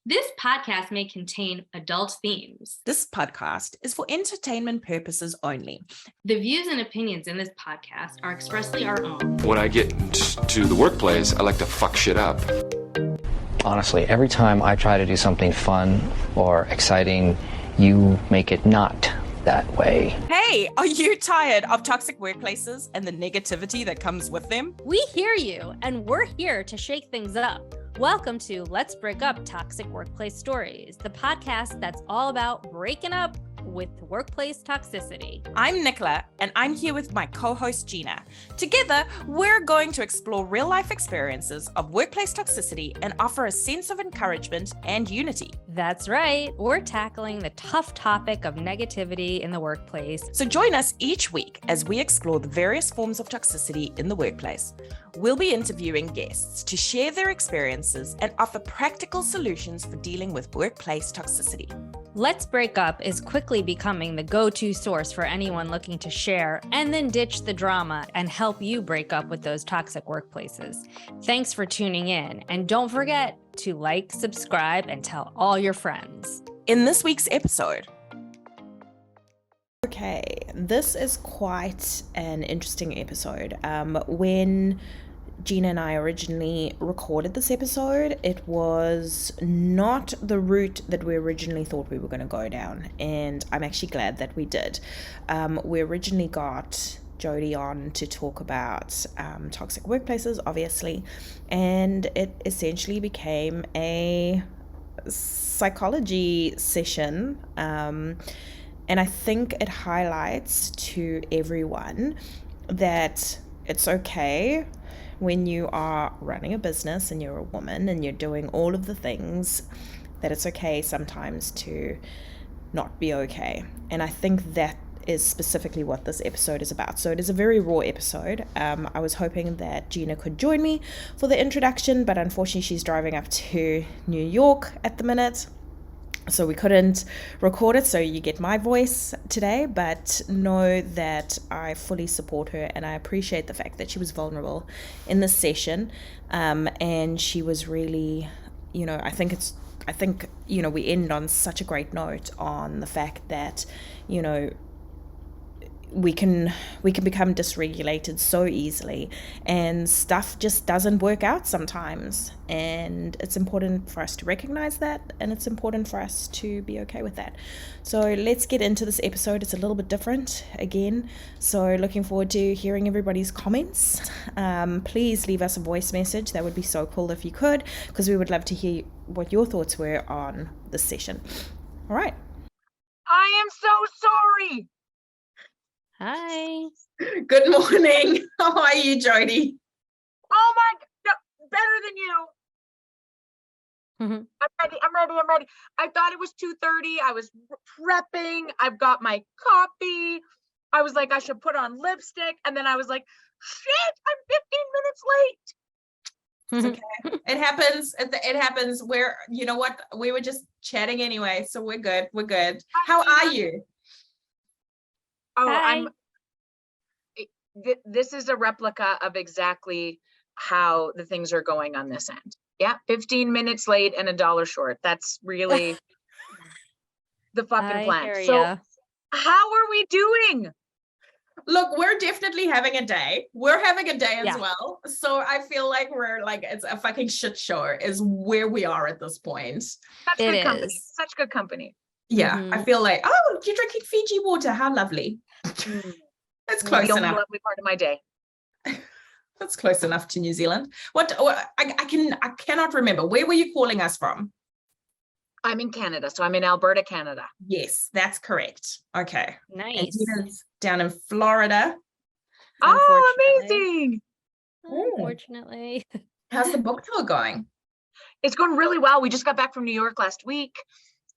This podcast may contain adult themes. This podcast is for entertainment purposes only. The views and opinions in this podcast are expressly our own. When I get to the workplace, I like to fuck shit up. Honestly, every time I try to do something fun or exciting, you make it not that way. Hey, are you tired of toxic workplaces and the negativity that comes with them? We hear you, and we're here to shake things up. Welcome to Let's Break Up Toxic Workplace Stories, the podcast that's all about breaking up with workplace toxicity. I'm Nicola, and I'm here with my co-host Gina. Together, we're going to explore real-life experiences of workplace toxicity and offer a sense of encouragement and unity. That's right. We're tackling the tough topic of negativity in the workplace. So join us each week as we explore the various forms of toxicity in the workplace. We'll be interviewing guests to share their experiences and offer practical solutions for dealing with workplace toxicity. Let's Break Up is quickly becoming the go-to source for anyone looking to share and then ditch the drama and help you break up with those toxic workplaces. Thanks for tuning in, and don't forget to like, subscribe, and tell all your friends. In this week's episode, okay, this is quite an interesting episode. When Gina and I originally recorded this episode, it was not the route that we originally thought we were going to go down, and I'm actually glad that we did. We originally got Jody on to talk about toxic workplaces, obviously, and it essentially became a psychology session, and I think it highlights to everyone that it's okay when you are running a business and you're a woman and you're doing all of the things, that it's okay sometimes to not be okay. And I think that is specifically what this episode is about. So it is a very raw episode. I was hoping that Gina could join me for the introduction, but unfortunately she's driving up to New York at the minute, so we couldn't record it, so you get my voice today, but know that I fully support her and I appreciate the fact that she was vulnerable in this session, and she was really, I think we end on such a great note on the fact that, we can become dysregulated so easily, and stuff just doesn't work out sometimes, and it's important for us to recognize that, and it's important for us to be okay with that. So let's get into this episode. It's a little bit different again, so looking forward to hearing everybody's comments. Please leave us a voice message. That would be so cool if you could, because we would love to hear what your thoughts were on this session. All right. I am so sorry. Hi. Good morning. How are you, Jody? Oh my God, better than you. Mm-hmm. I'm ready. I thought it was 2:30. I was prepping. I've got my coffee. I was like, I should put on lipstick. And then I was like, shit, I'm 15 minutes late. It's okay. It happens. It happens. You know what? We were just chatting anyway, so we're good. How are you? Oh, Hi. This is a replica of exactly how the things are going on this end. Yeah, 15 minutes late and $1 short. That's really the fucking plan. So how are we doing? Look, we're definitely having a day. We're having a day as Yeah. well. So I feel like we're like, it's a fucking shit show is where we are at this point. Such It good company. is. Such good company. Yeah, Mhm. I feel like, oh, you're drinking Fiji water. How lovely. That's close The only enough. lovely part of my day. That's close enough to New Zealand. I cannot remember. Where were you calling us from? I'm in Canada, so I'm in Alberta, Canada. Yes, that's correct. Okay. And Nice. Gina's down in Florida. Oh, Unfortunately. amazing. Unfortunately. How's the book tour going? It's going really well. We just got back from New York last week.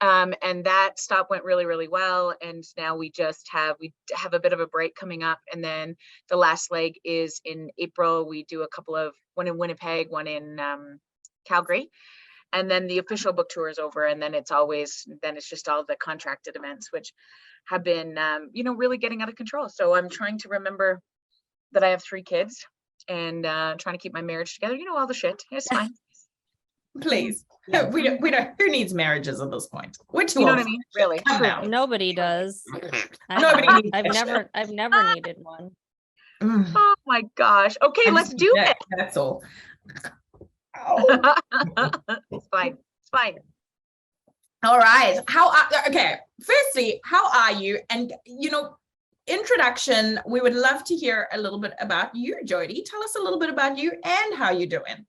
And that stop went really, really well. And now we have a bit of a break coming up. And then the last leg is in April. We do one in Winnipeg, one in Calgary. And then the official book tour is over. And then it's just all the contracted events, which have been, really getting out of control. So I'm trying to remember that I have 3 kids and trying to keep my marriage together. All the shit. It's fine. Please. We don't, who needs marriages at this point? We're too You know old. what I mean? Really. Calm down. Nobody does. Nobody needs I've never needed one. Mm, Oh my gosh. Okay, I let's just do need it. that, that's all. Oh. It's fine. It's fine. All right. Okay. Firstly, how are you? And, introduction, we would love to hear a little bit about you, Jody. Tell us a little bit about you and how you're doing.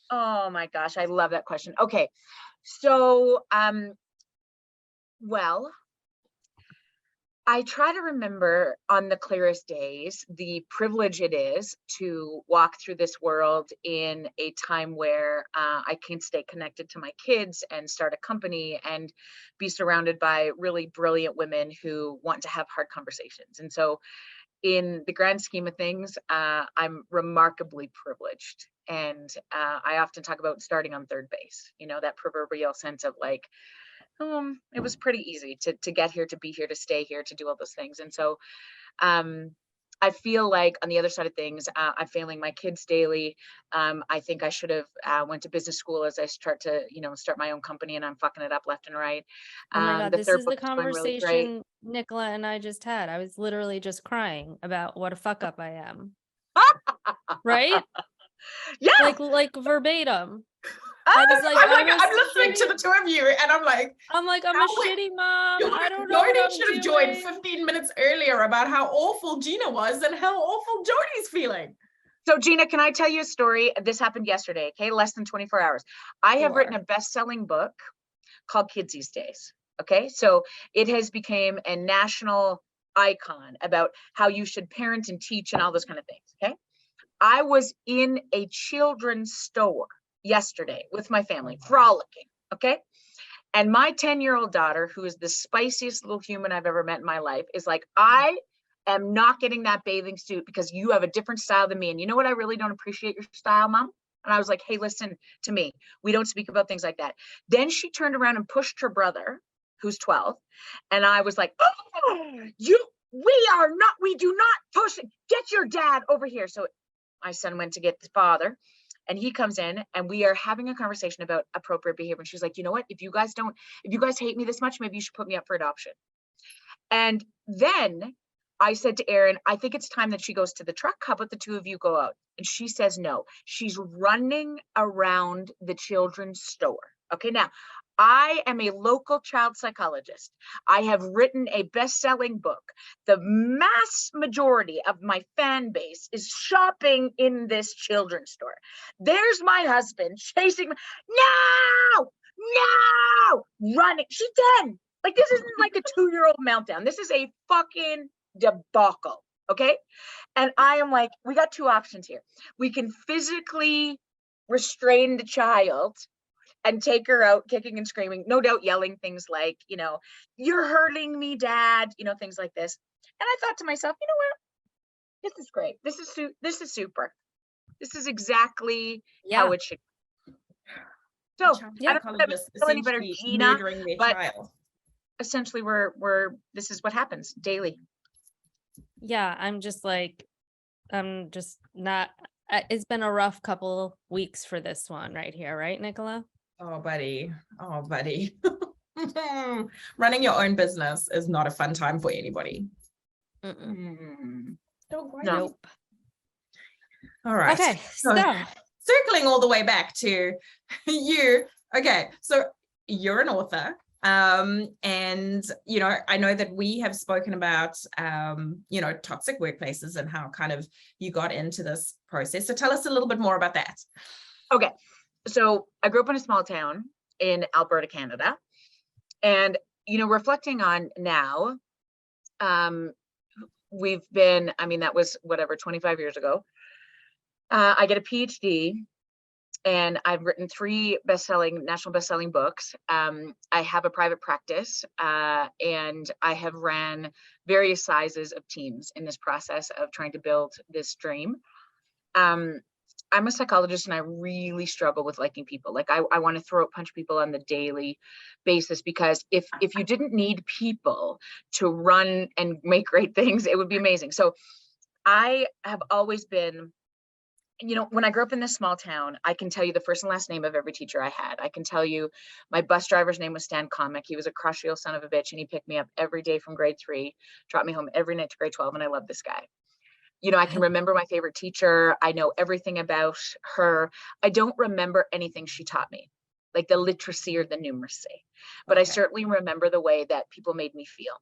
Oh my gosh, I love that question. Okay. So, well, I try to remember on the clearest days the privilege it is to walk through this world in a time where I can stay connected to my kids and start a company and be surrounded by really brilliant women who want to have hard conversations. And so in the grand scheme of things, I'm remarkably privileged. And I often talk about starting on third base, that proverbial sense of like, it was pretty easy to get here, to be here, to stay here, to do all those things. And so I feel like on the other side of things, I'm failing my kids daily. I think I should have went to business school as I start to, start my own company, and I'm fucking it up left and right. Oh my God, The this third is the book's going really great. conversation Nicola and I just had. I was literally just crying about what a fuck up I am. Right? Yeah. Like verbatim. I was like, I'm listening to the two of you, and I'm like, I'm a shitty mom. I don't know. Jody What I'm should have doing. joined 15 minutes earlier about how awful Gina was and how awful Jody's feeling. So Gina, can I tell you a story? This happened yesterday, okay? Less than 24 hours. I have written a best-selling book called Kids These Days, okay? So it has become a national icon about how you should parent and teach and all those kind of things, okay? I was in a children's store yesterday with my family, frolicking, okay? And my 10-year-old daughter, who is the spiciest little human I've ever met in my life, is like, I am not getting that bathing suit because you have a different style than me. And you know what? I really don't appreciate your style, Mom. And I was like, hey, listen to me. We don't speak about things like that. Then she turned around and pushed her brother, who's 12. And I was like, oh, we do not push it. Get your dad over here. So my son went to get the father, and he comes in, and we are having a conversation about appropriate behavior. And she's like, you know what? If you guys hate me this much, maybe you should put me up for adoption. And then I said to Erin, I think it's time that she goes to the truck. How about the two of you go out? And she says no. She's running around the children's store. Okay, now I am a local child psychologist. I have written a best-selling book. The mass majority of my fan base is shopping in this children's store. There's my husband chasing me. No, running. She's 10. Like, this isn't like a 2-year-old meltdown. This is a fucking debacle, okay? And I am like, we got two options here. We can physically restrain the child and take her out kicking and screaming, no doubt yelling things like, you're hurting me, Dad, things like this. And I thought to myself, you know what? This is great. This is super. This is exactly how it should be. So I don't know if I any better, Gina, but child. Essentially this is what happens daily. Yeah, I'm just not, it's been a rough couple weeks for this one right here, right, Nicola? Oh, buddy. Running your own business is not a fun time for anybody. Nope. All right. Okay, so circling all the way back to you. Okay, so you're an author. And I know that we have spoken about toxic workplaces and how kind of you got into this process. So tell us a little bit more about that. Okay. So I grew up in a small town in Alberta, Canada. And, reflecting on now, that was 25 years ago. I get a PhD, and I've written 3 national best-selling books. I have a private practice, and I have ran various sizes of teams in this process of trying to build this dream. I'm a psychologist, and I really struggle with liking people. Like, I want to throat punch people on the daily basis, because if you didn't need people to run and make great things, it would be amazing. So I have always been you know, when I grew up in this small town, I can tell you the first and last name of every teacher I had. I can tell you my bus driver's name was Stan Comic. He was a crusty old son of a bitch, and he picked me up every day from grade 3, dropped me home every night to grade 12, and I love this guy. You know, I can remember my favorite teacher. I know everything about her. I don't remember anything she taught me, like the literacy or the numeracy, but I certainly remember the way that people made me feel.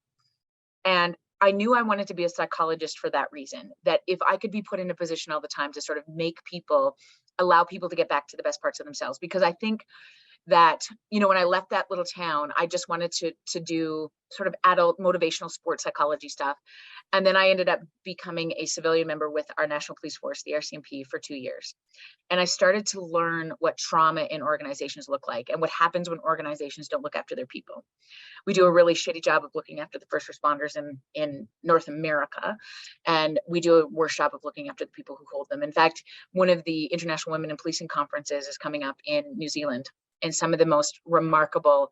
And I knew I wanted to be a psychologist for that reason, that if I could be put in a position all the time to sort of make people, allow people to get back to the best parts of themselves. Because I think that, you know, when I left that little town, I just wanted to do sort of adult motivational sports psychology stuff. And then I ended up becoming a civilian member with our National Police Force, the RCMP, for 2 years. And I started to learn what trauma in organizations look like and what happens when organizations don't look after their people. We do a really shitty job of looking after the first responders in North America. And we do a worse job of looking after the people who hold them. In fact, one of the International Women in Policing conferences is coming up in New Zealand. And some of the most remarkable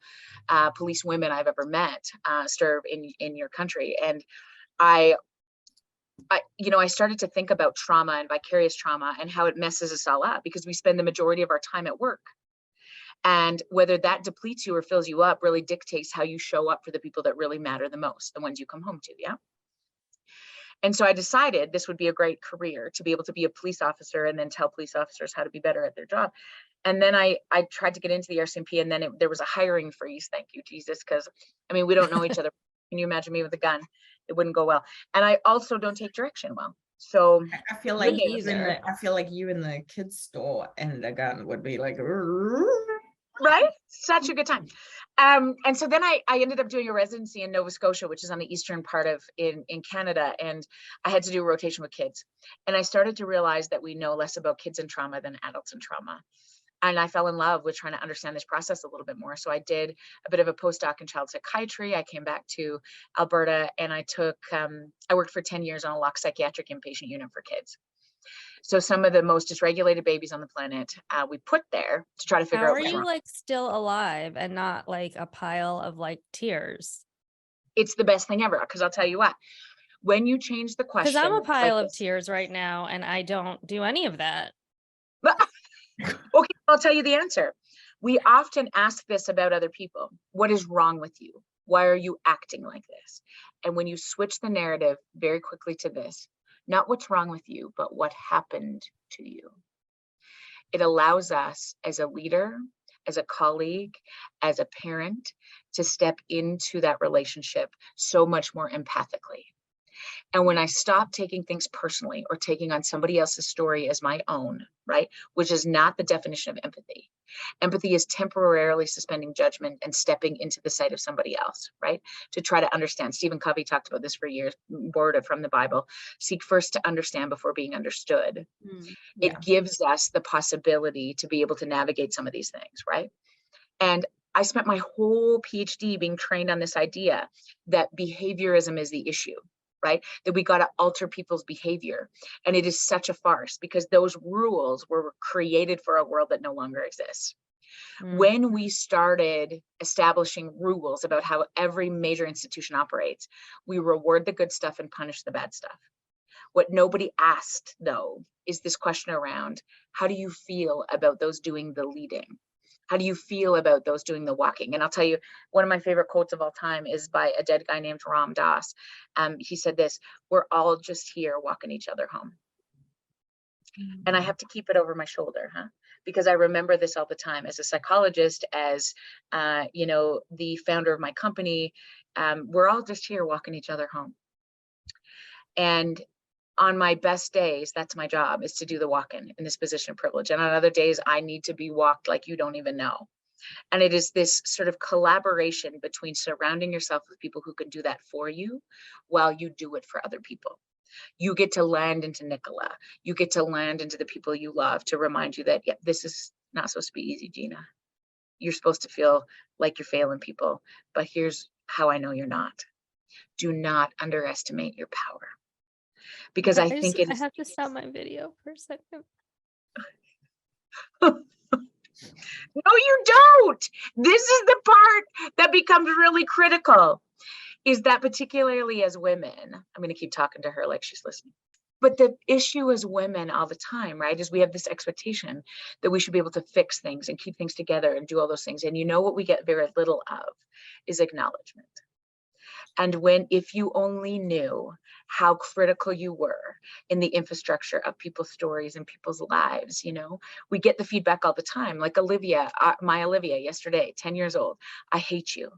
police women I've ever met serve in your country. And I started to think about trauma and vicarious trauma and how it messes us all up, because we spend the majority of our time at work. And whether that depletes you or fills you up really dictates how you show up for the people that really matter the most, the ones you come home to. Yeah. And so I decided this would be a great career, to be able to be a police officer and then tell police officers how to be better at their job. And then I tried to get into the RCMP, and then there was a hiring freeze. Thank you, Jesus. Because I mean, we don't know each other. Can you imagine me with a gun? It wouldn't go well. And I also don't take direction well. So I feel like you in the kids store and a gun would be like, right? Such a good time. And so then I ended up doing a residency in Nova Scotia, which is on the eastern part of in Canada. And I had to do a rotation with kids. And I started to realize that we know less about kids and trauma than adults and trauma. And I fell in love with trying to understand this process a little bit more. So I did a bit of a postdoc in child psychiatry. I came back to Alberta, and I worked for 10 years on a locked psychiatric inpatient unit for kids. So some of the most dysregulated babies on the planet, we put there to try to figure out. How are you like still alive and not like a pile of like tears? It's the best thing ever, because I'll tell you what, when you change the question. Because I'm a pile of tears right now, and I don't do any of that. Okay, I'll tell you the answer. We often ask this about other people. What is wrong with you? Why are you acting like this? And when you switch the narrative very quickly to this, not what's wrong with you, but what happened to you, it allows us as a leader, as a colleague, as a parent, to step into that relationship so much more empathically. And when I stop taking things personally or taking on somebody else's story as my own, right, which is not the definition of empathy. Empathy is temporarily suspending judgment and stepping into the sight of somebody else, right, to try to understand. Stephen Covey talked about this for years, borrowed from the Bible. Seek first to understand before being understood. Yeah. It gives us the possibility to be able to navigate some of these things, right? And I spent my whole PhD being trained on this idea that behaviorism is the issue. Right? That we got to alter people's behavior. And it is such a farce, because those rules were created for a world that no longer exists. When we started establishing rules about how every major institution operates, we reward the good stuff and punish the bad stuff. What nobody asked, though, is this question around, how do you feel about those doing the leading? How do you feel about those doing the walking? And I'll tell you, one of my favorite quotes of all time is by a dead guy named Ram Dass. He said this: we're all just here walking each other home. And I have to keep it over my shoulder, because I remember this all the time as a psychologist, as the founder of my company. We're all just here walking each other home. And on my best days, that's my job, is to do the walking in this position of privilege. And on other days, I need to be walked like you don't even know. And it is this sort of collaboration between surrounding yourself with people who can do that for you while you do it for other people. You get to land into Nicola. You get to land into the people you love to remind you that, yeah, this is not supposed to be easy, Gina. You're supposed to feel like you're failing people, but here's how I know you're not. Do not underestimate your power. Because I think I have to stop my video for a second. No, you don't. This is the part that becomes really critical, is that particularly as women, I'm going to keep talking to her like she's listening. But the issue as women all the time, right, is we have this expectation that we should be able to fix things and keep things together and do all those things. And you know what we get very little of is acknowledgement. And if you only knew how critical you were in the infrastructure of people's stories and people's lives, we get the feedback all the time. Like Olivia, my Olivia yesterday, 10 years old. I hate you.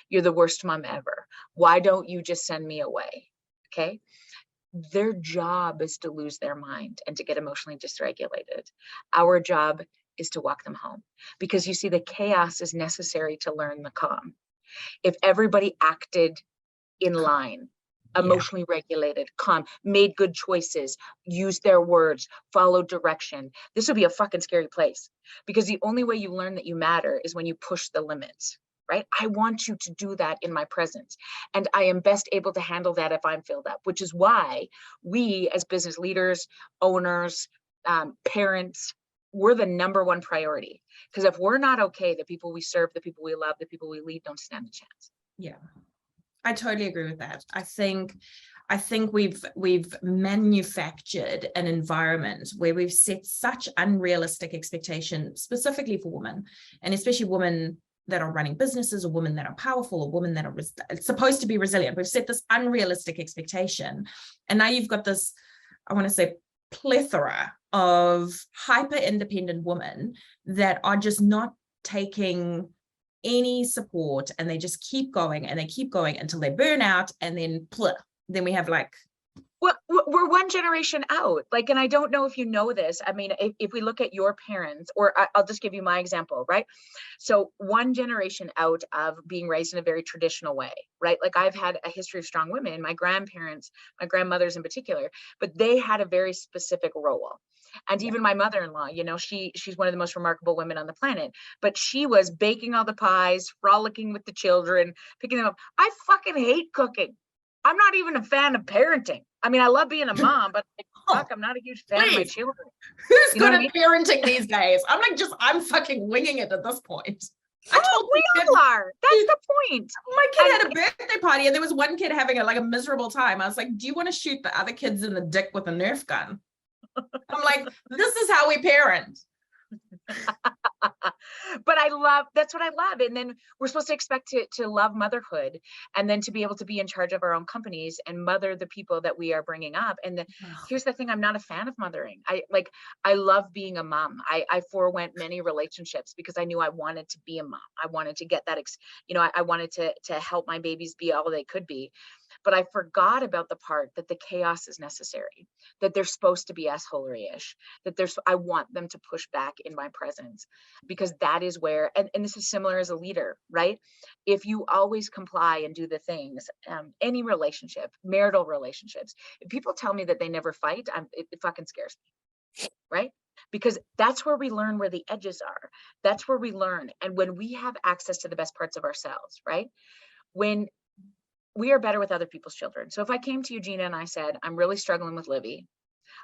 You're the worst mom ever. Why don't you just send me away? Okay. Their job is to lose their mind and to get emotionally dysregulated. Our job is to walk them home, because you see, the chaos is necessary to learn the calm. If everybody acted in line, emotionally regulated, calm, made good choices, used their words, followed direction, this would be a fucking scary place, because the only way you learn that you matter is when you push the limits, right? I want you to do that in my presence. And I am best able to handle that if I'm filled up, which is why we as business leaders, owners, parents, we're the number one priority. Because if we're not okay, the people we serve, the people we love, the people we lead don't stand a chance. Yeah. I totally agree with that. I think we've manufactured an environment where we've set such unrealistic expectations, specifically for women, and especially women that are running businesses, or women that are powerful, or women that are supposed to be resilient. We've set this unrealistic expectation, and now you've got this, I want to say, plethora of hyper independent women that are just not taking any support, and they just keep going and they keep going until they burn out, and then we have like, well, we're one generation out. Like, and I don't know if you know this. I mean, if we look at your parents, or I'll just give you my example, right? So one generation out of being raised in a very traditional way, right? Like, I've had a history of strong women, my grandparents, my grandmothers in particular, but they had a very specific role. And even my mother-in-law, she's one of the most remarkable women on the planet, but she was baking all the pies, frolicking with the children, picking them up. I fucking hate cooking. I'm not even a fan of parenting. I mean, I love being a mom, but fuck, I'm not a huge fan of my children. Who's good at parenting these days? I'm fucking winging it at this point. We all are. That's the point. My kid had a birthday party, and there was one kid having a miserable time. I was like, do you want to shoot the other kids in the dick with a Nerf gun? I'm like, this is how we parent. But that's what I love. And then we're supposed to expect to love motherhood, and then to be able to be in charge of our own companies and mother the people that we are bringing up. And here's the thing, I'm not a fan of mothering. I love being a mom. I forewent many relationships because I knew I wanted to be a mom. I wanted to get that, I wanted to help my babies be all they could be. But I forgot about the part that the chaos is necessary, that they're supposed to be assholery-ish, I want them to push back in my presence, because that is where, and this is similar as a leader, right? If you always comply and do the things, any relationship, marital relationships, if people tell me that they never fight, it fucking scares me, right? Because that's where we learn where the edges are. That's where we learn. And when we have access to the best parts of ourselves, right? When we are better with other people's children. So if I came to you, Gina, and I said, I'm really struggling with Livy.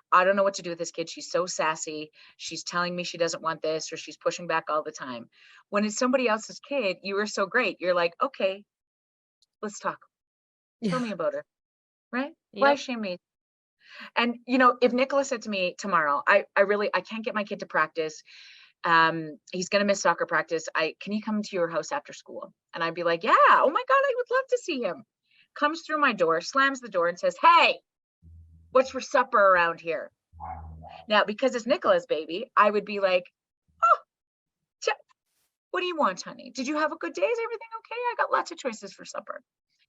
I don't know what to do with this kid. She's so sassy. She's telling me she doesn't want this, or she's pushing back all the time. When it's somebody else's kid, you are so great. You're like, okay, let's talk. Tell me about her, right? Yep. Why shame me? And, if Nicola said to me tomorrow, I can't get my kid to practice. He's going to miss soccer practice. Can he come to your house after school? And I'd be like, yeah, oh my God, I would love to see him. Comes through my door, slams the door and says, hey, what's for supper around here? Now, because it's Nicola's baby, I would be like, oh, what do you want, honey? Did you have a good day? Is everything okay? I got lots of choices for supper.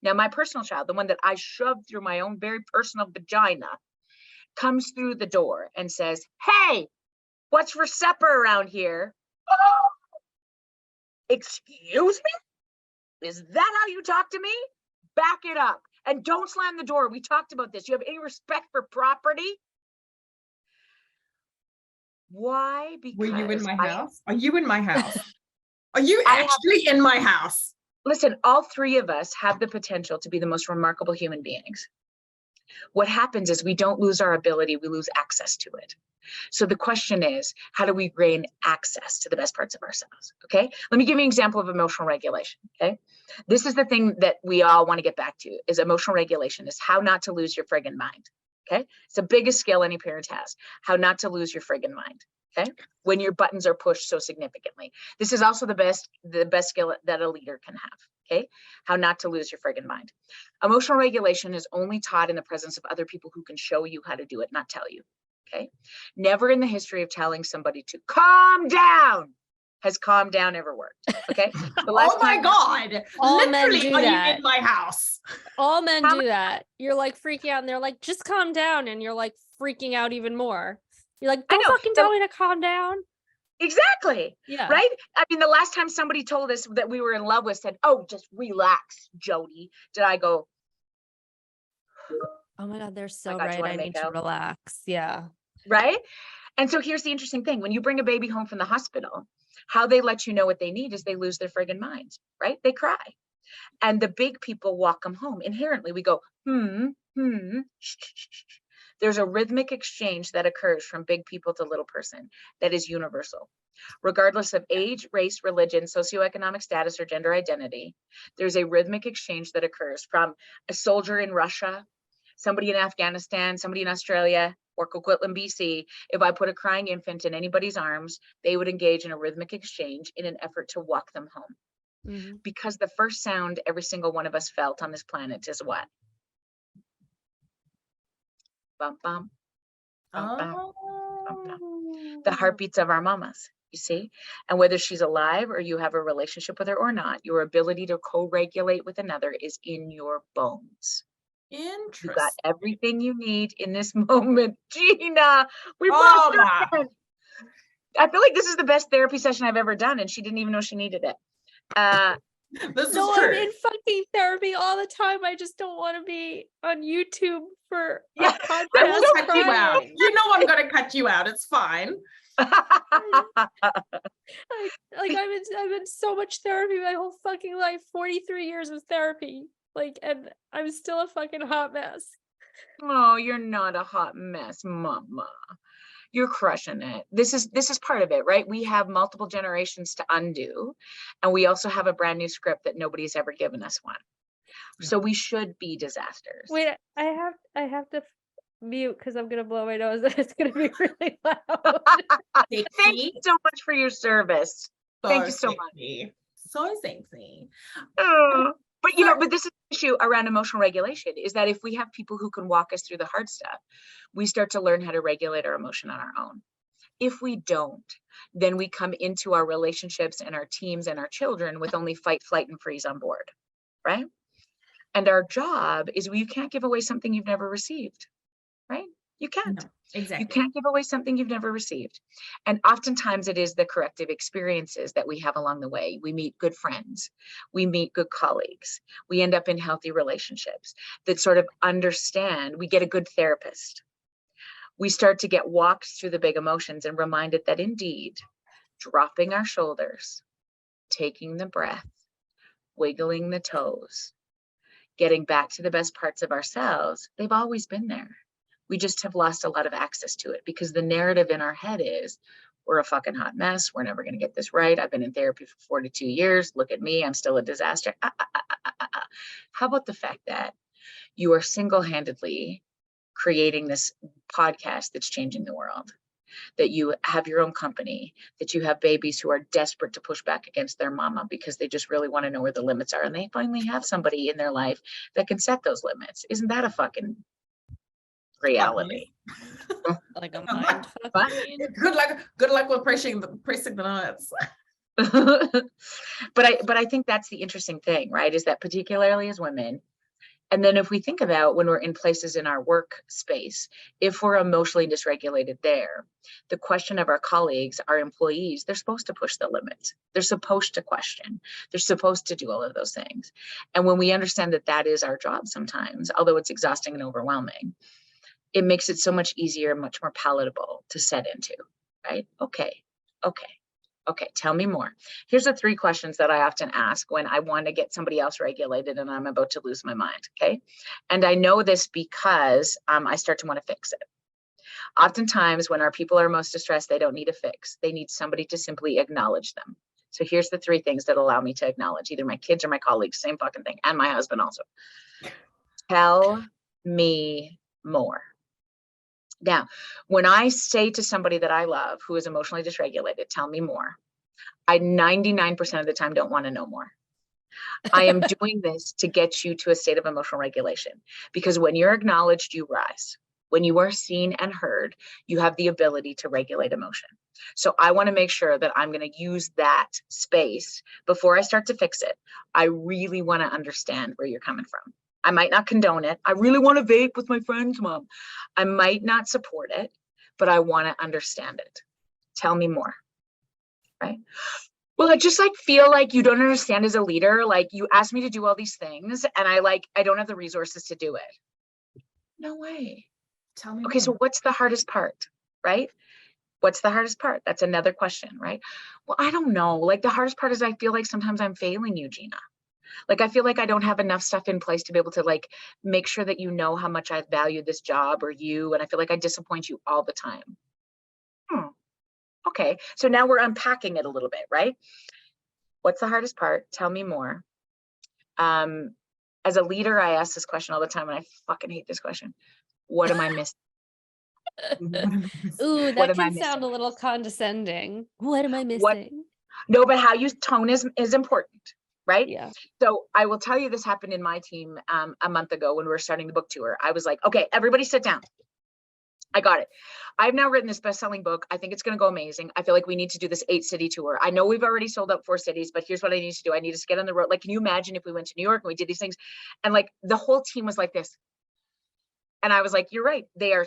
Now, my personal child, the one that I shoved through my own very personal vagina, comes through the door and says, hey, what's for supper around here? Oh, excuse me? Is that how you talk to me? Back it up and don't slam the door. We talked about this. You have any respect for property? Why? Because were you in my house? Are you in my house? Are you actually in my house? Listen, all three of us have the potential to be the most remarkable human beings. What happens is we don't lose our ability, we lose access to it. So the question is, how do we gain access to the best parts of ourselves? Okay, let me give you an example of emotional regulation. Okay, this is the thing that we all want to get back to, is emotional regulation, is how not to lose your friggin' mind. Okay. It's the biggest skill any parent has. How not to lose your friggin' mind. Okay. When your buttons are pushed so significantly. This is also the best skill that a leader can have. Okay. How not to lose your friggin' mind. Emotional regulation is only taught in the presence of other people who can show you how to do it, not tell you. Okay. Never in the history of telling somebody to calm down has calm down ever worked. Okay. Oh my God. All men Literally, do are that. you in my house? All men do that. You're like freaking out and they're like, just calm down. And you're like freaking out even more. You're like, don't fucking tell me to calm down. Exactly. Yeah. Right. I mean, the last time somebody told us that we were in love with said, oh, just relax, Jody. Did I go, oh my God, they're so God, right. I need to relax. Yeah. Right. And so here's the interesting thing. When you bring a baby home from the hospital, how they let you know what they need is they lose their friggin' minds, right? They cry. And the big people walk them home. Inherently, we go, shh, shh, shh, shh. There's a rhythmic exchange that occurs from big people to little person that is universal. Regardless of age, race, religion, socioeconomic status, or gender identity, there's a rhythmic exchange that occurs from a soldier in Russia, somebody in Afghanistan, somebody in Australia, or Coquitlam, BC. If I put a crying infant in anybody's arms, they would engage in a rhythmic exchange in an effort to walk them home. Mm-hmm. Because the first sound every single one of us felt on this planet is what? Bum, bum, bum, bum, bum, bum. The heartbeats of our mamas, you see? And whether she's alive or you have a relationship with her or not, your ability to co-regulate with another is in your bones. Interesting. You got everything you need in this moment. Gina, we both got it. I feel like this is the best therapy session I've ever done, and she didn't even know she needed it. This is no, true. I'm in fucking therapy all the time. I just don't want to be on YouTube for a podcast. I will cut you out. You know I'm going to cut you out. It's fine. I've been so much therapy my whole fucking life. 43 years of therapy. Like, and I'm still a fucking hot mess. Oh, you're not a hot mess, mama. You're crushing it. This is part of it, right? We have multiple generations to undo, and we also have a brand new script that nobody's ever given us one. So we should be disasters. Wait, I have to mute because I'm gonna blow my nose and it's gonna be really loud. Thank you so much for your service. Thank you so much. So sexy. But but this is the issue around emotional regulation is that if we have people who can walk us through the hard stuff, we start to learn how to regulate our emotion on our own. If we don't, then we come into our relationships and our teams and our children with only fight, flight, and freeze on board, right? And our job is you can't give away something you've never received, right? You can't. No, exactly. You can't give away something you've never received. And oftentimes it is the corrective experiences that we have along the way. We meet good friends. We meet good colleagues. We end up in healthy relationships that sort of understand. We get a good therapist. We start to get walked through the big emotions and reminded that indeed, dropping our shoulders, taking the breath, wiggling the toes, getting back to the best parts of ourselves, they've always been there. We just have lost a lot of access to it because the narrative in our head is we're a fucking hot mess. We're never going to get this right. I've been in therapy for 42 years. Look at me. I'm still a disaster. How about the fact that you are single-handedly creating this podcast that's changing the world, that you have your own company, that you have babies who are desperate to push back against their mama because they just really want to know where the limits are. And they finally have somebody in their life that can set those limits. Isn't that a fucking reality? Like a mind good luck with pressing the nuts. But I think that's the interesting thing, right? Is that particularly as women, and then if we think about when we're in places in our workspace, if we're emotionally dysregulated there, the question of our colleagues, our employees, they're supposed to push the limits. They're supposed to question. They're supposed to do all of those things. And when we understand that that is our job sometimes, although it's exhausting and overwhelming, it makes it so much easier and much more palatable to set into, right? Okay. Tell me more. Here's the 3 questions that I often ask when I want to get somebody else regulated and I'm about to lose my mind, okay? And I know this because I start to want to fix it. Oftentimes when our people are most distressed, they don't need a fix. They need somebody to simply acknowledge them. So here's the 3 things that allow me to acknowledge either my kids or my colleagues, same fucking thing, and my husband also. Tell me more. Now, when I say to somebody that I love who is emotionally dysregulated, tell me more, I 99% of the time don't want to know more. I am doing this to get you to a state of emotional regulation, because when you're acknowledged, you rise. When you are seen and heard, you have the ability to regulate emotion. So I want to make sure that I'm going to use that space before I start to fix it. I really want to understand where you're coming from. I might not condone it. I really want to vape with my friends, Mom. I might not support it, but I want to understand it. Tell me more, right? Well, I just like feel like you don't understand as a leader. Like, you asked me to do all these things and I don't have the resources to do it. No way. Tell me Okay, more. so what's the hardest part, right? What's the hardest part? That's another question, right? Well, I don't know. Like, the hardest part is I feel like sometimes I'm failing you, Gina. Like, I feel like I don't have enough stuff in place to be able to like make sure that you know how much I value this job or you. And I feel like I disappoint you all the time. Okay, so now we're unpacking it a little bit, right? What's the hardest part? Tell me more. As a leader, I ask this question all the time, and I fucking hate this question. What am I missing? Ooh, What that am I can sound missing? a little condescending. What am I What? missing? No, but how you tone is important, right? Yeah. So I will tell you, this happened in my team a month ago when we were starting the book tour. I was like, okay, everybody sit down. I got it. I've now written this best-selling book. I think it's going to go amazing. I feel like we need to do this 8-city tour. I know we've already sold out 4 cities, but here's what I need to do. I need to get on the road. Like, can you imagine if we went to New York and we did these things? And like the whole team was like this. And I was like, you're right. They are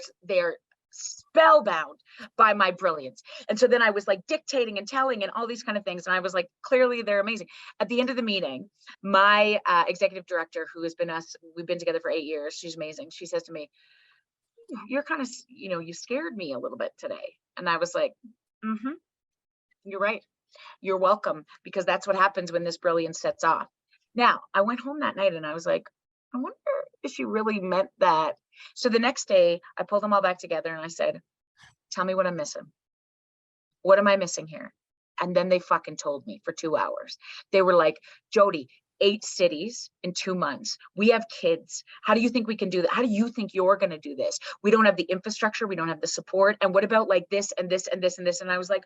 spellbound by my brilliance. And so then I was like dictating and telling and all these kind of things. And I was like, clearly they're amazing. At the end of the meeting, my executive director, who has been we've been together for 8 years. She's amazing. She says to me, you're kind of, you scared me a little bit today. And I was like, you're right. You're welcome, because that's what happens when this brilliance sets off. Now, I went home that night and I was like, I wonder if she really meant that. So the next day I pulled them all back together and I said, tell me what I'm missing. What am I missing here? And then they fucking told me for 2 hours. They were like, Jody, 8 cities in 2 months. We have kids. How do you think we can do that? How do you think you're going to do this? We don't have the infrastructure. We don't have the support. And what about like this and this and this and this? And I was like,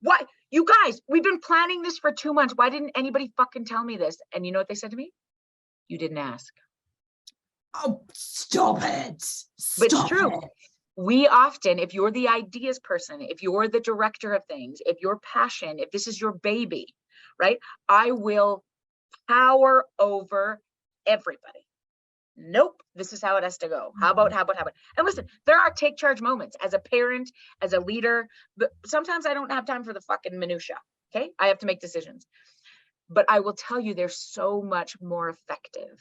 what? You guys, we've been planning this for 2 months. Why didn't anybody fucking tell me this? And you know what they said to me? You didn't ask. Oh, stop it. But it's Stop true. it. We often, if you're the ideas person, if you're the director of things, if your passion, if this is your baby, right? I will power over everybody. Nope, this is how it has to go. How about? And listen, there are take charge moments as a parent, as a leader, but sometimes I don't have time for the fucking minutia. Okay, I have to make decisions. But I will tell you, they're so much more effective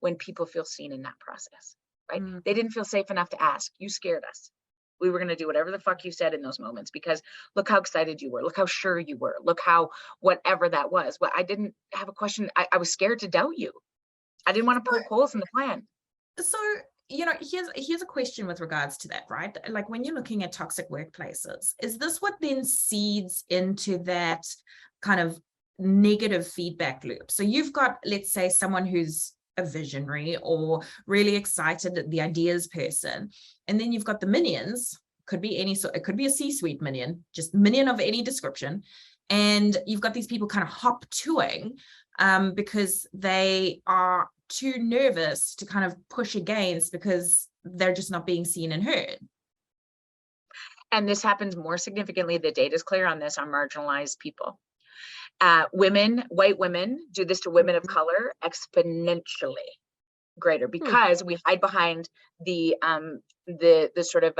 when people feel seen in that process, right? They didn't feel safe enough to ask. You scared us. We were going to do whatever the fuck you said in those moments, because look how excited you were. Look how sure you were. Look how whatever that was. Well, I didn't have a question. I was scared to doubt you. I didn't want to poke holes in the plan. So, here's a question with regards to that, right? Like, when you're looking at toxic workplaces, is this what then seeds into that kind of negative feedback loop? So you've got, let's say, someone who's a visionary or really excited, the ideas person, and then you've got the minions. Could be any sort. It could be a C-suite minion, just minion of any description, and you've got these people kind of hop toing because they are too nervous to kind of push against, because they're just not being seen and heard. And this happens more significantly, the data is clear on this, on marginalized people. Women, white women, do this to women of color exponentially greater, because we hide behind the sort of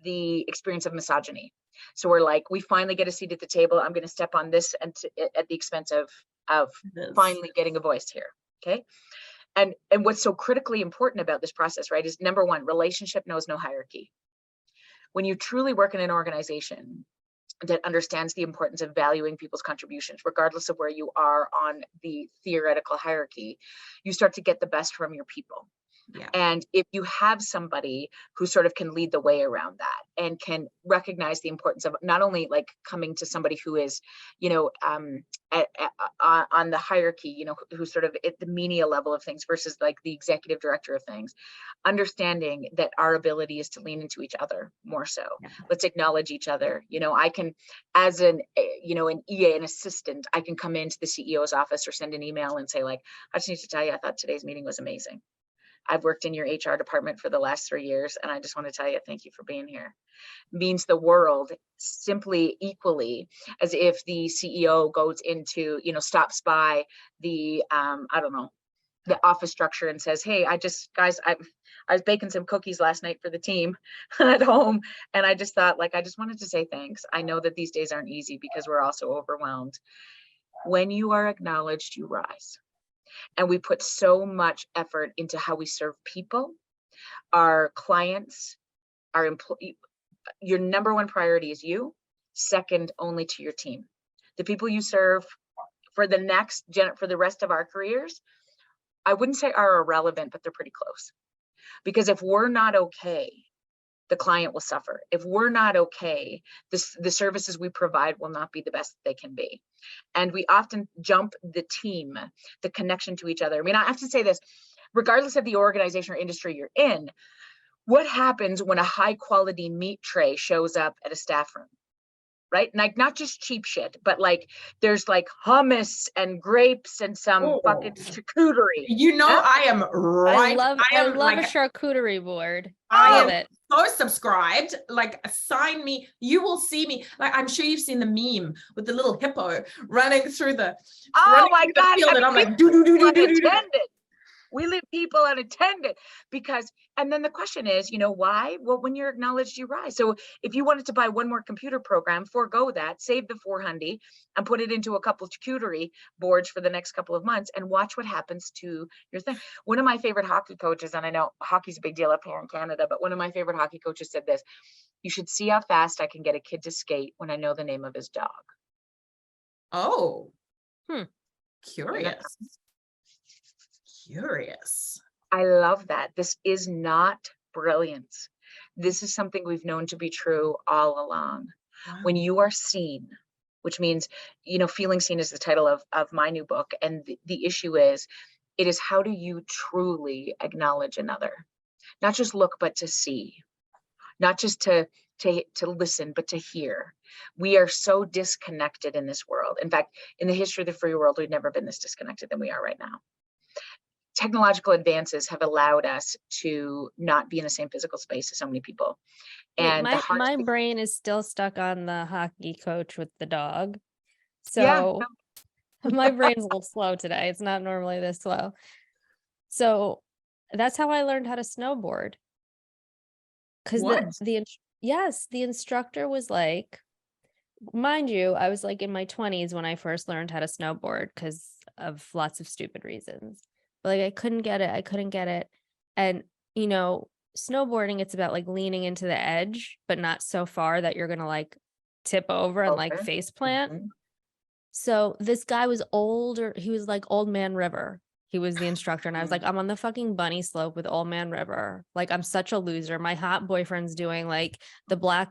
the experience of misogyny. So we're like, we finally get a seat at the table. I'm going to step on this and at the expense of finally getting a voice here. Okay. And what's so critically important about this process, right, is number one, relationship knows no hierarchy. When you truly work in an organization that understands the importance of valuing people's contributions, regardless of where you are on the theoretical hierarchy, you start to get the best from your people. Yeah. And if you have somebody who sort of can lead the way around that and can recognize the importance of not only like coming to somebody who is, you know, on the hierarchy, you know, who's sort of at the menial level of things versus like the executive director of things, understanding that our ability is to lean into each other more so. Yeah. Let's acknowledge each other. You know, I can, as an, you know, an EA, an assistant, I can come into the CEO's office or send an email and say like, I just need to tell you, I thought today's meeting was amazing. I've worked in your HR department for the last 3 years, and I just want to tell you, thank you for being here. Means the world simply equally as if the CEO goes into, you know, stops by the, I don't know, the office structure and says, hey, guys, I was baking some cookies last night for the team at home. And I just thought, like, I just wanted to say thanks. I know that these days aren't easy because we're also overwhelmed. When you are acknowledged, you rise. And we put so much effort into how we serve people, our clients, our employees. Your number one priority is you, second only to your team. The people you serve for the rest of our careers, I wouldn't say are irrelevant, but they're pretty close. Because if we're not okay, the client will suffer. If we're not okay, the services we provide will not be the best they can be. And we often jump the team, the connection to each other. I mean, I have to say this, regardless of the organization or industry you're in, what happens when a high quality meat tray shows up at a staff room? Right? Like not just cheap shit, but like there's like hummus and grapes and some fucking charcuterie. You know, I am right. I love like a charcuterie board. I love am it. so subscribed. Like, assign me. You will see me. Like, I'm sure you've seen the meme with the little hippo running through the. Oh my God! Field, and I'm like, do. We leave people unattended because, and then the question is, you know, why? Well, when you're acknowledged, you rise. So if you wanted to buy one more computer program, forego that, save the $400 and put it into a couple of charcuterie boards for the next couple of months and watch what happens to your thing. One of my favorite hockey coaches, and I know hockey's a big deal up here in Canada, but one of my favorite hockey coaches said this: you should see how fast I can get a kid to skate when I know the name of his dog. Oh, Curious. I love that. This is not brilliance. This is something we've known to be true all along. Wow. When you are seen, which means, you know, feeling seen is the title of my new book. And the issue is, it is how do you truly acknowledge another? Not just look, but to see. Not just to listen, but to hear. We are so disconnected in this world. In fact, in the history of the free world, we've never been this disconnected than we are right now. Technological advances have allowed us to not be in the same physical space as so many people. And my brain is still stuck on the hockey coach with the dog. So my brain's a little slow today. It's not normally this slow. So that's how I learned how to snowboard. Because the instructor was like, mind you, I was like in my 20s when I first learned how to snowboard because of lots of stupid reasons. But like I couldn't get it. And you know, snowboarding, it's about like leaning into the edge, but not so far that you're gonna like tip over and like face plant. Mm-hmm. So this guy was older. He was like Old Man River. He was the instructor. And I was like, I'm on the fucking bunny slope with Old Man River. Like, I'm such a loser. My hot boyfriend's doing like the black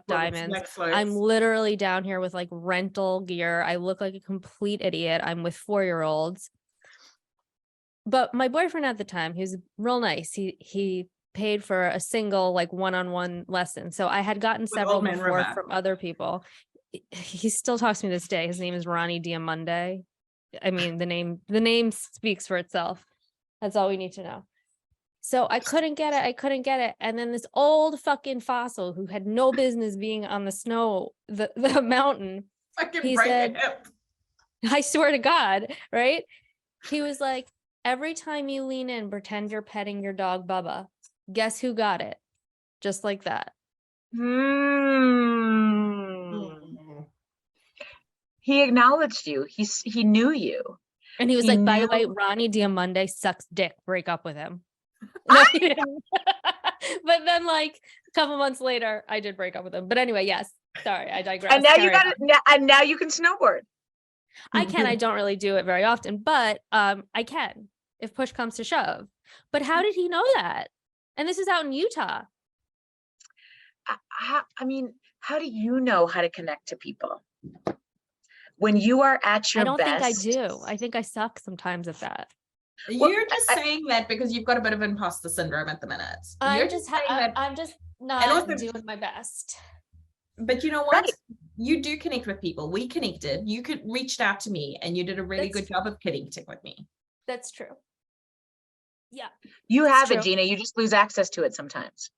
diamonds. I'm literally down here with like rental gear. I look like a complete idiot. I'm with 4-year-olds. But my boyfriend at the time, he was real nice. He paid for a single like one-on-one lesson. So I had gotten several before from other people. He still talks to me this day. His name is Ronnie Diamonde. I mean, the name speaks for itself. That's all we need to know. So I couldn't get it. And then this old fucking fossil who had no business being on the snow, the mountain, he said, I swear to God, right? He was like, every time you lean in, pretend you're petting your dog, Bubba. Guess who got it? Just like that. He acknowledged you. He knew you. And he was like, by the way, Ronnie Diamonde sucks dick. Break up with him. But then like a couple months later, I did break up with him. But anyway, yes. Sorry, I digress. And now you got it. And now you can snowboard. I can. I don't really do it very often, but I can. if push comes to shove. But how did he know that? And this is out in Utah. I mean, how do you know how to connect to people? When you are at your I don't best. think I do. I think I suck sometimes at that. You're just saying that because you've got a bit of imposter syndrome at the minute. I'm just not also- doing my best. But you know what? Right. You do connect with people. We connected. You reached out to me and you did a really That's good job of connecting with me. That's true. Yeah. You It's have it, true. Gina. You just lose access to it sometimes.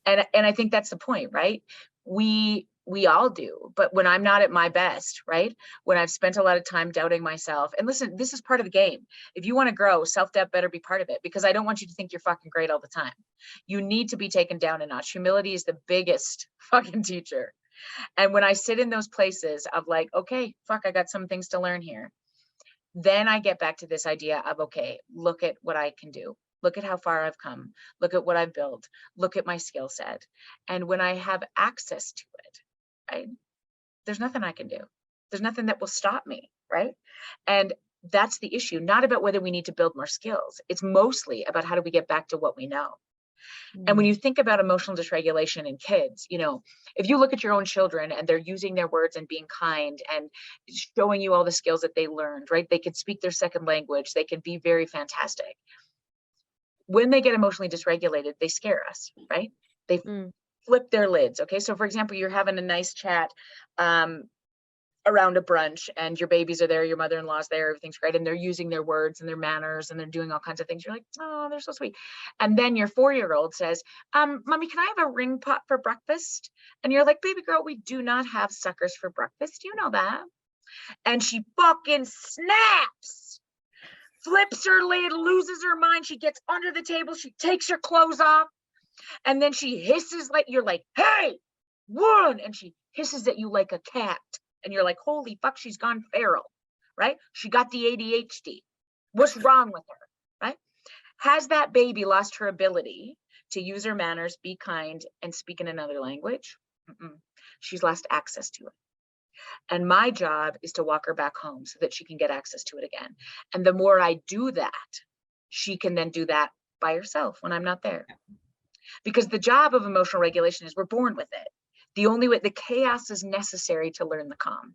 And I think that's the point, right? We all do. But when I'm not at my best, right? When I've spent a lot of time doubting myself, and listen, this is part of the game. If you want to grow, self-doubt better be part of it, because I don't want you to think you're fucking great all the time. You need to be taken down a notch. Humility is the biggest fucking teacher. And when I sit in those places of like, okay, fuck, I got some things to learn here. Then I get back to this idea of, okay, look at what I can do. Look at how far I've come. Look at what I've built. Look at my skill set. And when I have access to it, right, there's nothing I can do. There's nothing that will stop me, right? And that's the issue, not about whether we need to build more skills. It's mostly about how do we get back to what we know. And when you think about emotional dysregulation in kids, you know, if you look at your own children and they're using their words and being kind and showing you all the skills that they learned, right? They can speak their second language. They can be very fantastic. When they get emotionally dysregulated, they scare us, right? They flip their lids. Okay. So for example, you're having a nice chat around a brunch and your babies are there, your mother-in-law's there, everything's great. And they're using their words and their manners and they're doing all kinds of things. You're like, oh, they're so sweet. And then your 4-year-old says, Mommy, can I have a ring pot for breakfast? And you're like, baby girl, we do not have suckers for breakfast. You know that. And she fucking snaps, flips her lid, loses her mind. She gets under the table. She takes her clothes off. And then she hisses like, you're like, hey, one. And she hisses at you like a cat. And you're like, holy fuck, she's gone feral, right? She got the ADHD. What's wrong with her, right? Has that baby lost her ability to use her manners, be kind, and speak in another language? She's lost access to it. And my job is to walk her back home so that she can get access to it again. And the more I do that, she can then do that by herself when I'm not there. Because the job of emotional regulation is we're born with it. The only way, the chaos is necessary to learn the calm.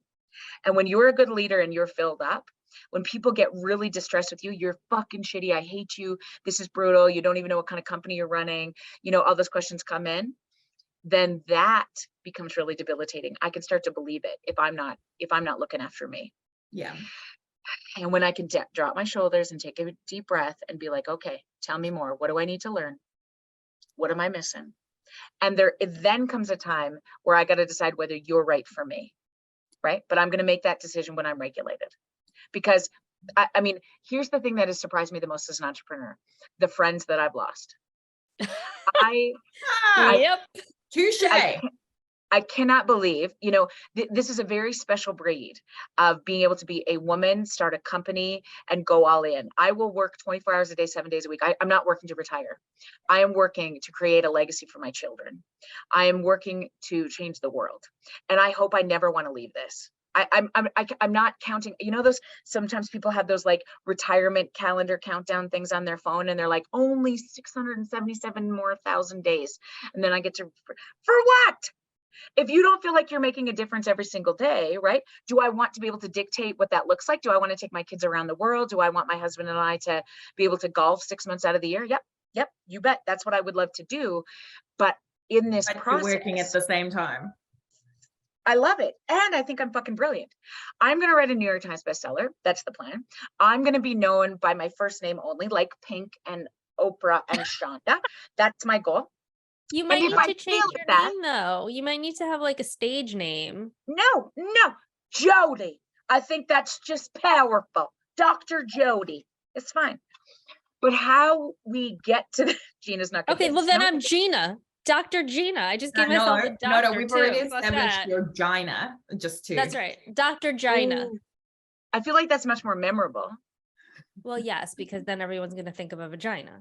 And when you're a good leader and you're filled up, when people get really distressed with you, you're fucking shitty, I hate you, this is brutal, you don't even know what kind of company you're running, you know, all those questions come in, then that becomes really debilitating. I can start to believe it if I'm not looking after me. Yeah. And when I can drop my shoulders and take a deep breath and be like, okay, tell me more. What do I need to learn? What am I missing? And it then comes a time where I got to decide whether you're right for me, right? But I'm going to make that decision when I'm regulated. Because, I mean, here's the thing that has surprised me the most as an entrepreneur, the friends that I've lost. Yep. Touche. I cannot believe, you know, this is a very special breed of being able to be a woman, start a company and go all in. I will work 24 hours a day, 7 days a week. I'm not working to retire. I am working to create a legacy for my children. I am working to change the world. And I hope I never want to leave this. I'm not counting, you know, those, sometimes people have those like retirement calendar countdown things on their phone and they're like only 677 more thousand days. And then I get to, for what? If you don't feel like you're making a difference every single day, right? Do I want to be able to dictate what that looks like? Do I want to take my kids around the world? Do I want my husband and I to be able to golf 6 months out of the year? Yep, you bet. That's what I would love to do. But in this process, working at the same time. I love it. And I think I'm fucking brilliant. I'm going to write a New York Times bestseller. That's the plan. I'm going to be known by my first name only, like Pink and Oprah and Shonda. That's my goal. You might need to change your name though. You might need to have like a stage name. No, Jody. I think that's just powerful. Dr. Jody. It's fine. But how we get to Gina's not okay, well then I'm Gina. Dr. Gina. I just gave myself a doctor. No, we've already established your Gina. Just to. That's right. Dr. Gina. Ooh, I feel like that's much more memorable. Well, yes, because then everyone's going to think of a vagina.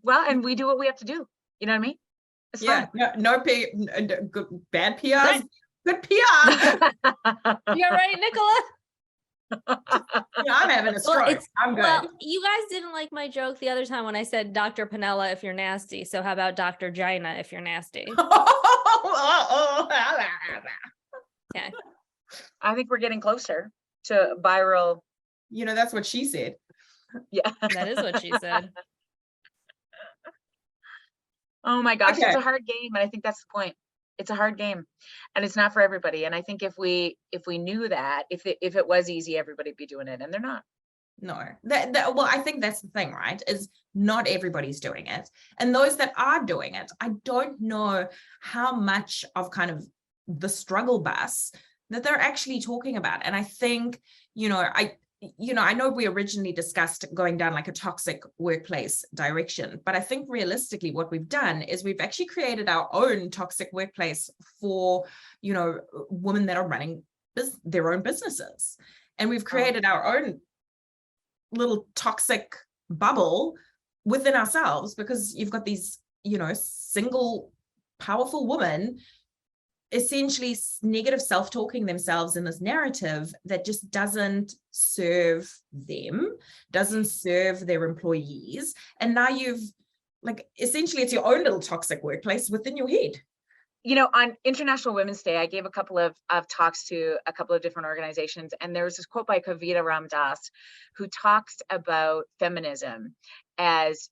Well, and we do what we have to do. You know what I mean? It's fine. Bad PR. Good PR. You're right, Nicola. I'm having a stroke. I'm good. Well, you guys didn't like my joke the other time when I said Dr. Panella if you're nasty. So how about Dr. Gina if you're nasty? Yeah. I think we're getting closer to viral. That's what she said. Yeah. That is what she said. Oh my gosh, Okay. It's a hard game, and I think that's the point. It's a hard game, and it's not for everybody. And I think if we knew that, if it was easy, everybody'd be doing it, and they're not. No, well, I think that's the thing, right? Is not everybody's doing it. And those that are doing it, I don't know how much of kind of the struggle bus that they're actually talking about. And I think, I know we originally discussed going down like a toxic workplace direction, but I think realistically what we've done is we've actually created our own toxic workplace for, women that are running their own businesses. And we've created our own little toxic bubble within ourselves, because you've got these, single powerful women essentially negative self-talking themselves in this narrative that just doesn't serve them, doesn't serve their employees. And now you've essentially it's your own little toxic workplace within your head. On International Women's Day, I gave a couple of talks to a couple of different organizations, and there was this quote by Kavita Ramdas, who talks about feminism as,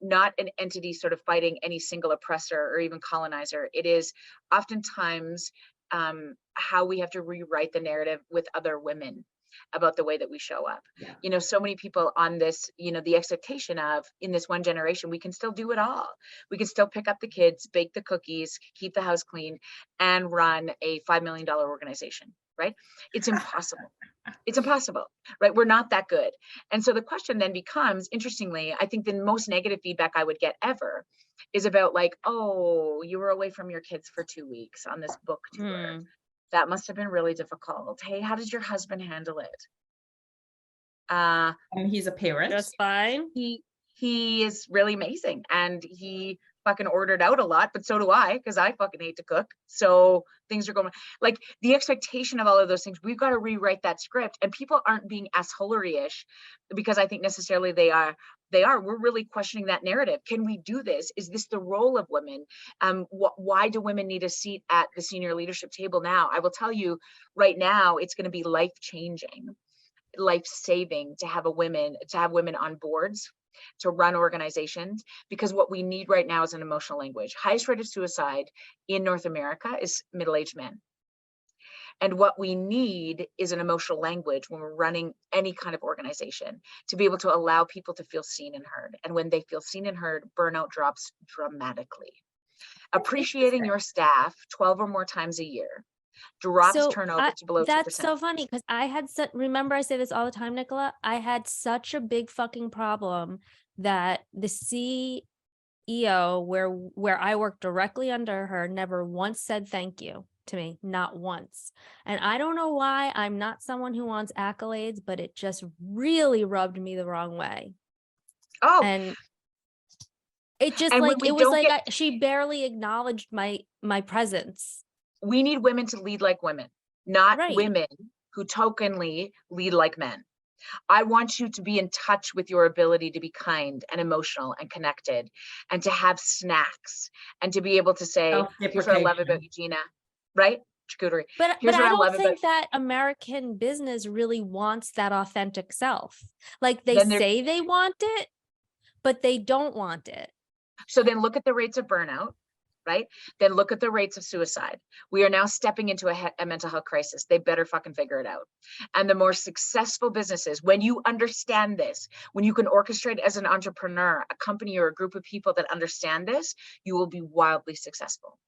not an entity sort of fighting any single oppressor or even colonizer. It is oftentimes how we have to rewrite the narrative with other women about the way that we show up. Yeah. So many people on this, the expectation of, in this one generation, we can still do it all. We can still pick up the kids, bake the cookies, keep the house clean, and run a $5 million organization, right? It's impossible. It's impossible, right? We're not that good. And so the question then becomes, interestingly, I think the most negative feedback I would get ever is about oh, you were away from your kids for 2 weeks on this book tour. That must have been really difficult. Hey, how did your husband handle it? And he's a parent. Just fine. He is really amazing, and he fucking ordered out a lot, but so do I, because I fucking hate to cook. So things are going the expectation of all of those things. We've got to rewrite that script, and people aren't being assholery-ish because I think necessarily they are. We're really questioning that narrative. Can we do this? Is this the role of women? Why do women need a seat at the senior leadership table now? I will tell you right now, it's going to be life-changing, life-saving to have women on boards, to run organizations, because what we need right now is an emotional language. Highest rate of suicide in North America is middle-aged men. And what we need is an emotional language when we're running any kind of organization, to be able to allow people to feel seen and heard. And when they feel seen and heard, burnout drops dramatically. Appreciating your staff 12 or more times a year drops turnover to below 2%. That's so funny, because remember I say this all the time, Nicola, I had such a big fucking problem that the CEO where I worked directly under her never once said thank you to me, not once. And I don't know why. I'm not someone who wants accolades, but it just really rubbed me the wrong way. Oh, and it just she barely acknowledged my presence. We need women to lead like women, not Right. women who tokenly lead like men. I want you to be in touch with your ability to be kind and emotional and connected, and to have snacks, and to be able to say, here's what I love about you, Gina, right? Charcuterie. But I don't think that American business really wants that authentic self. They say they want it, but they don't want it. So then look at the rates of burnout, right? Then look at the rates of suicide. We are now stepping into a mental health crisis. They better fucking figure it out. And the more successful businesses, when you understand this, when you can orchestrate as an entrepreneur, a company or a group of people that understand this, you will be wildly successful.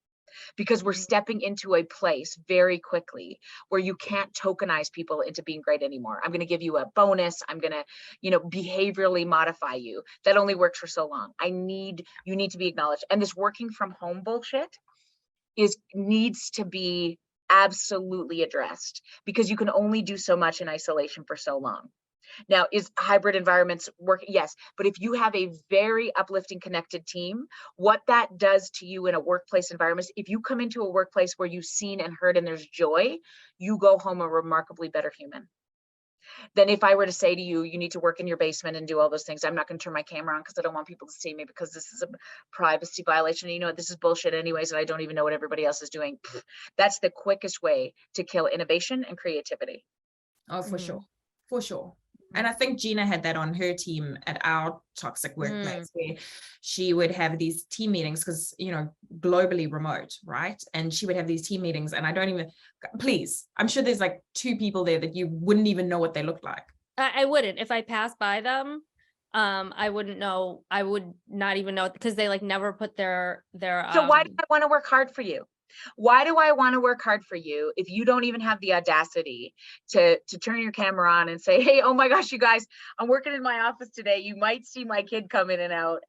Because we're stepping into a place very quickly where you can't tokenize people into being great anymore. I'm going to give you a bonus. I'm going to, behaviorally modify you. That only works for so long. You need to be acknowledged. And this working from home bullshit needs to be absolutely addressed, because you can only do so much in isolation for so long. Now, is hybrid environments work? Yes. But if you have a very uplifting, connected team, what that does to you in a workplace environment, if you come into a workplace where you've seen and heard and there's joy, you go home a remarkably better human. than if I were to say to you, you need to work in your basement and do all those things. I'm not going to turn my camera on because I don't want people to see me because this is a privacy violation. You know, this is bullshit anyways, and I don't even know what everybody else is doing. That's the quickest way to kill innovation and creativity. Oh, for sure. For sure. And I think Gina had that on her team at our toxic workplace, where she would have these team meetings because, you know, globally remote, right? And she would have these team meetings, and I don't even, please, I'm sure there's like 2 people there that you wouldn't even know what they look like. I wouldn't. If I passed by them, I wouldn't know. I would not even know because they like never put their So why do I want to work hard for you? Why do I want to work hard for you if you don't even have the audacity to turn your camera on and say, hey, oh my gosh, you guys, I'm working in my office today. You might see my kid come in and out.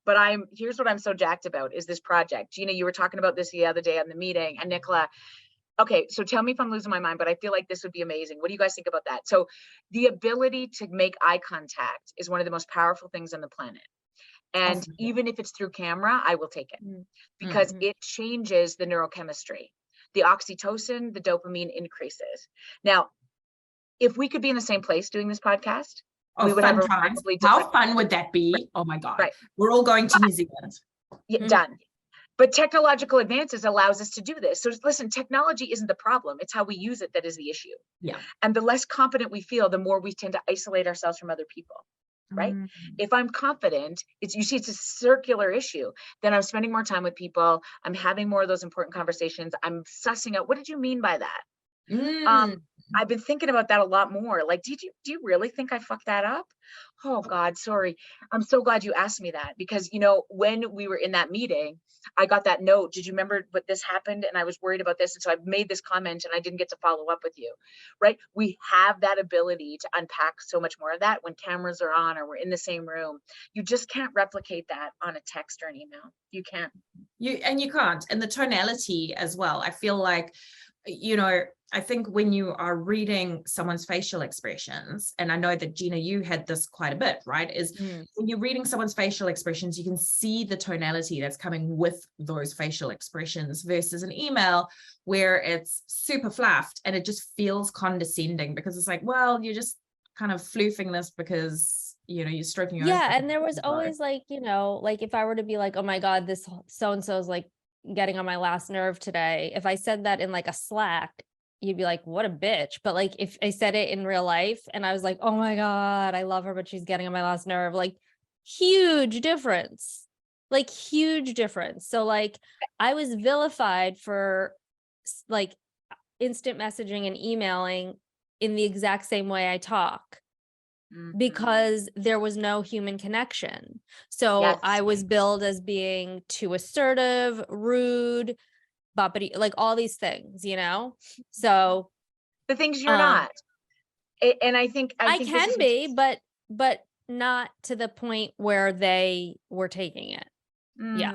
But here's what I'm so jacked about is this project. Gina, you were talking about this the other day on the meeting, and Nicola. Okay, so tell me if I'm losing my mind, but I feel like this would be amazing. What do you guys think about that? So the ability to make eye contact is one of the most powerful things on the planet. And even if it's through camera, I will take it because it changes the neurochemistry. The oxytocin, the dopamine increases. Now, if we could be in the same place doing this podcast, we would have a remarkably different. How fun would that be? Right. Oh my God. Right. We're all going to New Zealand. Yeah, done. But technological advances allows us to do this. So listen, technology isn't the problem. It's how we use it that is the issue. Yeah. And the less confident we feel, the more we tend to isolate ourselves from other people. Right? If I'm confident, it's a circular issue. Then I'm spending more time with people. I'm having more of those important conversations. I'm sussing out, what did you mean by that? I've been thinking about that a lot more. Like, do you really think I fucked that up? Oh God, sorry. I'm so glad you asked me that because, you know, when we were in that meeting, I got that note. Did you remember what this happened? And I was worried about this. And so I made this comment and I didn't get to follow up with you, right? We have that ability to unpack so much more of that when cameras are on or we're in the same room. You just can't replicate that on a text or an email. You can't. You can't. And the tonality as well. I feel like, you know, I think when you are reading someone's facial expressions, and I know that Gina, you had this quite a bit, right? Is when you're reading someone's facial expressions, you can see the tonality that's coming with those facial expressions versus an email where it's super fluffed and it just feels condescending because it's like, well, you're just kind of floofing this because, you know, you're stroking your own face. And there was always like, you know, like if I were to be like, oh my God, this so-and-so is like getting on my last nerve today. If I said that in like a Slack, you'd be like, what a bitch. But like, if I said it in real life and I was like, oh my God, I love her, but she's getting on my last nerve, like huge difference, like huge difference. So like I was vilified for like instant messaging and emailing in the exact same way I talk because there was no human connection. So I was billed as being too assertive, rude, boppity, like all these things, you know? So the things you're not. And I think I can be, but not to the point where they were taking it. Yeah.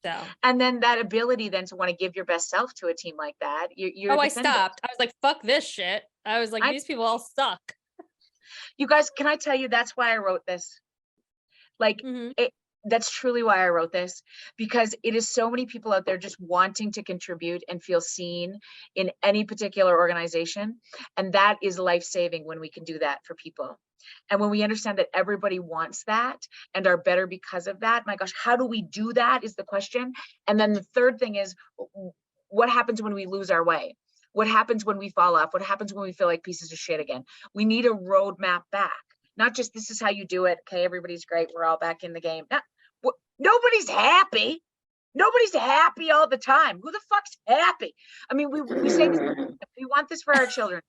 So. And then that ability then to want to give your best self to a team like that. I stopped. I was like, fuck this shit. I was like, these people all suck. You guys, can I tell you, that's why I wrote this. Like, that's truly why I wrote this, because it is so many people out there just wanting to contribute and feel seen in any particular organization. And that is life-saving when we can do that for people. And when we understand that everybody wants that and are better because of that, my gosh, how do we do that is the question. And then the third thing is, what happens when we lose our way? What happens when we fall off? What happens when we feel like pieces of shit again? We need a roadmap back. Not just this is how you do it. Okay, everybody's great. We're all back in the game. Nobody's happy. Nobody's happy all the time. Who the fuck's happy? I mean, we say this, we want this for our children.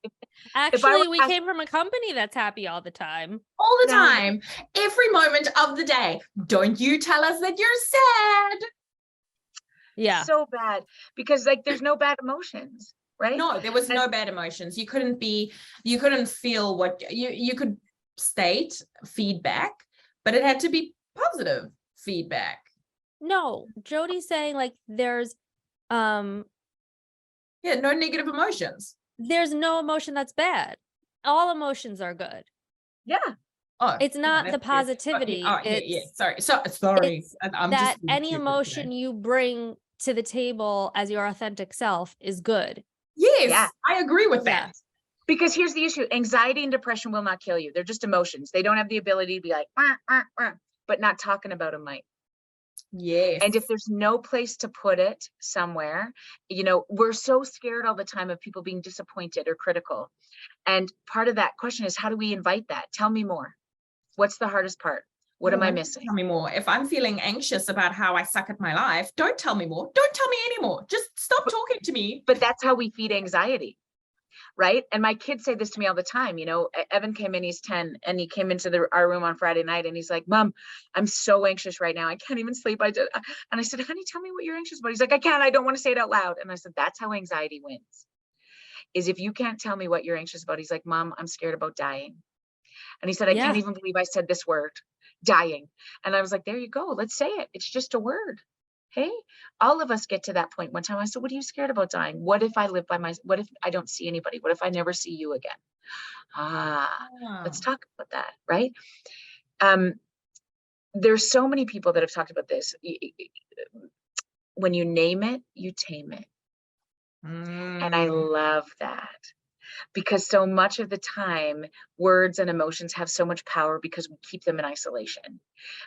Actually, we came from a company that's happy all the time. All the time. Every moment of the day. Don't you tell us that you're sad. Yeah. So bad. Because like there's no bad emotions, right? No, there was no bad emotions. You couldn't feel what you could state feedback, but it had to be positive feedback. No, Jody's saying like there's no negative emotions. There's no emotion that's bad. All emotions are good. Yeah. Oh, it's not the positivity. Sorry. I'm that just any emotion today. You bring to the table as your authentic self is good. Yes, I agree with that. Because here's the issue. Anxiety and depression will not kill you. They're just emotions. They don't have the ability to be like, "Wah, wah, wah," but not talking about them might. Yes. And if there's no place to put it somewhere, you know, we're so scared all the time of people being disappointed or critical. And part of that question is, how do we invite that? Tell me more. What's the hardest part? What am I missing? Tell me more. If I'm feeling anxious about how I suck at my life, don't tell me more. Don't tell me anymore. Just stop talking to me. But that's how we feed anxiety, right? And my kids say this to me all the time. You know, Evan came in, he's 10, and he came into our room on Friday night, and he's like, Mom, I'm so anxious right now. I can't even sleep. And I said, honey, tell me what you're anxious about. He's like, I can't. I don't want to say it out loud. And I said, that's how anxiety wins. Is if you can't tell me what you're anxious about. He's like, Mom, I'm scared about dying. And he said, I can't even believe I said this word, dying. And I was like, there you go. Let's say it. It's just a word. Hey, all of us get to that point. One time I said, what are you scared about dying? What if I live by what if I don't see anybody? What if I never see you again? Let's talk about that, right? There's so many people that have talked about this. When you name it, you tame it. And I love that. Because so much of the time, words and emotions have so much power because we keep them in isolation.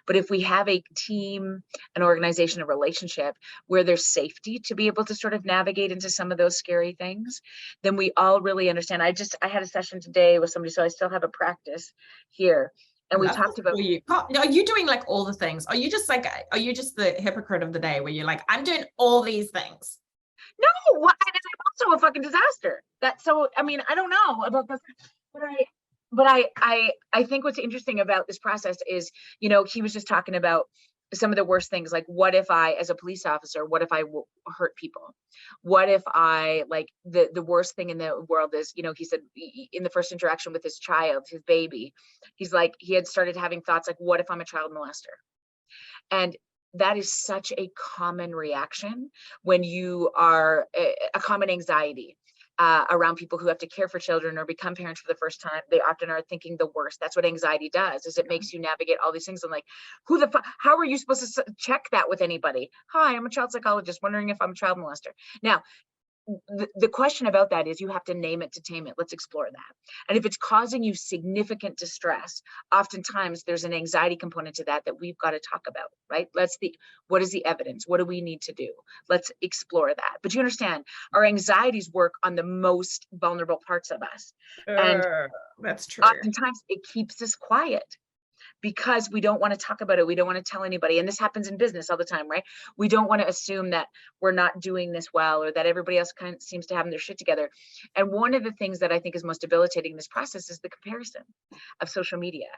But if we have a team, an organization, a relationship where there's safety to be able to sort of navigate into some of those scary things, then we all really understand. I had a session today with somebody, so I still have a practice here. And we talked about, are you doing like all the things? Are you just the hypocrite of the day where you're like, I'm doing all these things? No, and I'm also a fucking disaster. I mean, I don't know about this, but I think what's interesting about this process is, you know, he was just talking about some of the worst things, like, what if I, as a police officer, what if I hurt people? What if I, like, the worst thing in the world is, you know, he said in the first interaction with his child, his baby, he's like, he had started having thoughts like, what if I'm a child molester? And that is such a common reaction when you are a common anxiety around people who have to care for children or become parents for the first time. They often are thinking the worst. That's what anxiety does, is it makes you navigate all these things. And like, who the fuck, how are you supposed to check that with anybody? Hi, I'm a child psychologist wondering if I'm a child molester. Now, the question about that is, you have to name it to tame it. Let's explore that. And if it's causing you significant distress, oftentimes there's an anxiety component to that we've got to talk about, right? What is the evidence? What do we need to do? Let's explore that. But you understand, our anxieties work on the most vulnerable parts of us. And that's true. Oftentimes it keeps us quiet, because we don't want to talk about it. We don't want to tell anybody. And this happens in business all the time, right? We don't want to assume that we're not doing this well, or that everybody else kind of seems to have their shit together. And one of the things that I think is most debilitating in this process is the comparison of social media.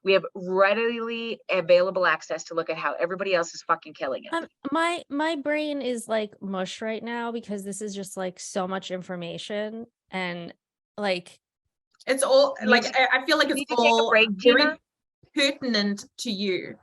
We have readily available access to look at how everybody else is fucking killing it. My brain is like mush right now, because this is just like so much information, and like it's all like, I feel like it's all break, very pertinent to you.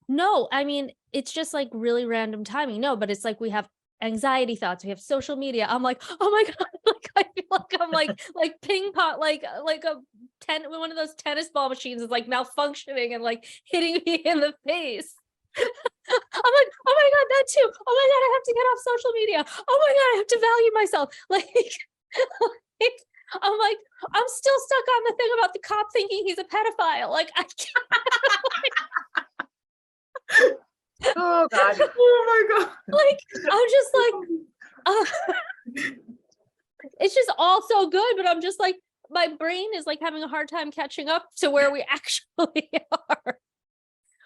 No, I mean, it's just like really random timing. No, but it's like we have anxiety thoughts, we have social media. I'm like, oh my God, like I feel like I'm like ping pong, like one of those tennis ball machines is like malfunctioning and like hitting me in the face. I'm like, oh my God, that too. Oh my God, I have to get off social media. Oh my God, I have to value myself. Like I'm like, I'm still stuck on the thing about the cop thinking he's a pedophile. Like, I can't. Oh God. Oh my God. Like, I'm just like, it's just all so good, but I'm just like, my brain is like having a hard time catching up to where we actually are.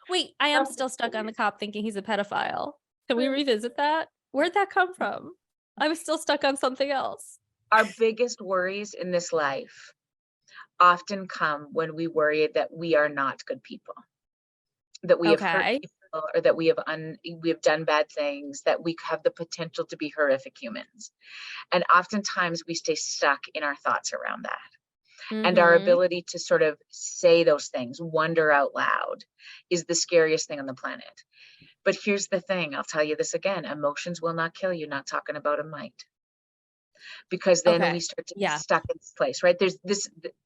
Wait, I am still stuck on the cop thinking he's a pedophile. Can we revisit that? Where'd that come from? I was still stuck on something else. Our biggest worries in this life often come when we worry that we are not good people, that we have hurt people, or that we have done bad things, that we have the potential to be horrific humans. And oftentimes we stay stuck in our thoughts around that. Mm-hmm. And our ability to sort of say those things, wonder out loud, is the scariest thing on the planet. But here's the thing, I'll tell you this again, emotions will not kill you, not talking about them might. Because then we start to get stuck in this place, right? There's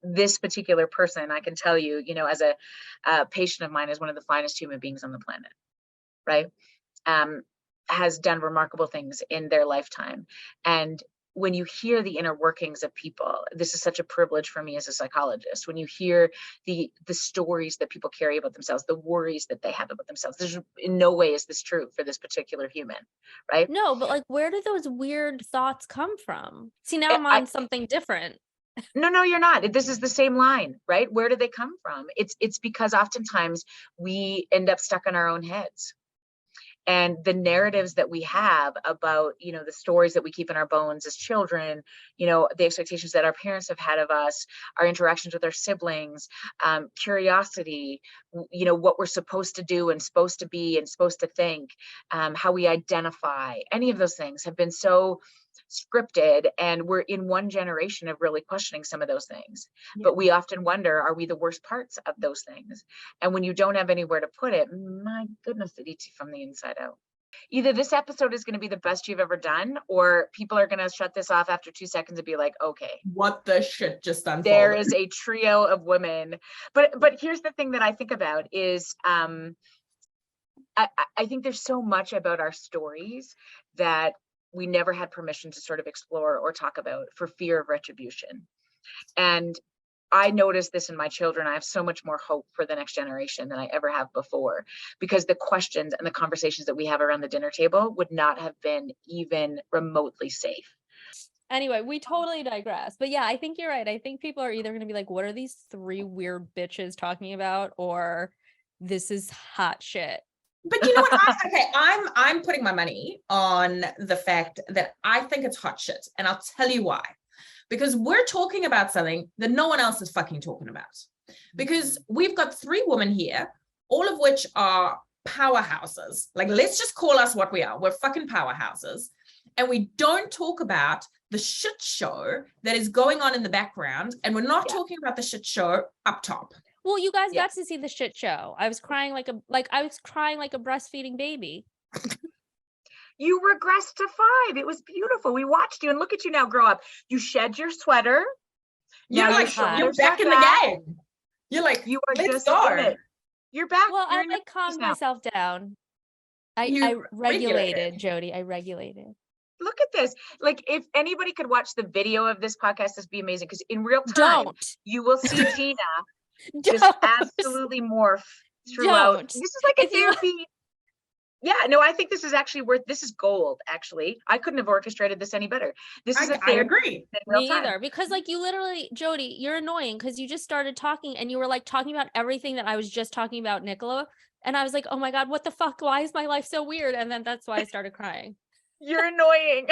this particular person, I can tell you, you know, as a patient of mine, is one of the finest human beings on the planet, right? Has done remarkable things in their lifetime. And when you hear the inner workings of people, this is such a privilege for me as a psychologist, when you hear the stories that people carry about themselves, the worries that they have about themselves. There's in no way is this true for this particular human, right? No, but like, where do those weird thoughts come from? See, now I'm on something different. No, you're not. This is the same line, right? Where do they come from? It's because oftentimes we end up stuck in our own heads. And the narratives that we have about, the stories that we keep in our bones as children, the expectations that our parents have had of us, our interactions with our siblings, curiosity, what we're supposed to do and supposed to be and supposed to think, how we identify, any of those things have been so scripted, and we're in one generation of really questioning some of those things. But we often wonder, are we the worst parts of those things? And when you don't have anywhere to put it, my goodness, it eats you from the inside out. Either this episode is going to be the best you've ever done, or people are going to shut this off after 2 seconds and be like, okay, what the shit just unfolded? There is a trio of women. But here's the thing that I think about is I think there's so much about our stories that we never had permission to sort of explore or talk about for fear of retribution. And I noticed this in my children. I have so much more hope for the next generation than I ever have before, because the questions and the conversations that we have around the dinner table would not have been even remotely safe. Anyway, we totally digress. But yeah, I think you're right. I think people are either going to be like, what are these three weird bitches talking about? Or this is hot shit. But you know what? I'm putting my money on the fact that I think it's hot shit. And I'll tell you why. Because we're talking about something that no one else is fucking talking about. Because we've got 3 women here, all of which are powerhouses. Like, let's just call us what we are. We're fucking powerhouses. And we don't talk about the shit show that is going on in the background. And we're not talking about the shit show up top. Well, you guys got to see the shit show. I was crying like a breastfeeding baby. You regressed to 5. It was beautiful. We watched you, and look at you now grow up. You shed your sweater. You're back in the game. You're like, you are let's just go. in it. You're back. Well, I like calmed myself down. I regulated, Jody. I regulated. Look at this. Like, if anybody could watch the video of this podcast, this would be amazing, because in real time, you will see Gina just absolutely morph throughout. This is like a therapy. Yeah, no, I think this is actually this is gold, actually. I couldn't have orchestrated this any better. This is I agree. Me either. Because like, you literally, Jody, you're annoying because you just started talking and you were like talking about everything that I was just talking about, Nicola. And I was like, oh my God, what the fuck? Why is my life so weird? And then that's why I started crying. You're annoying.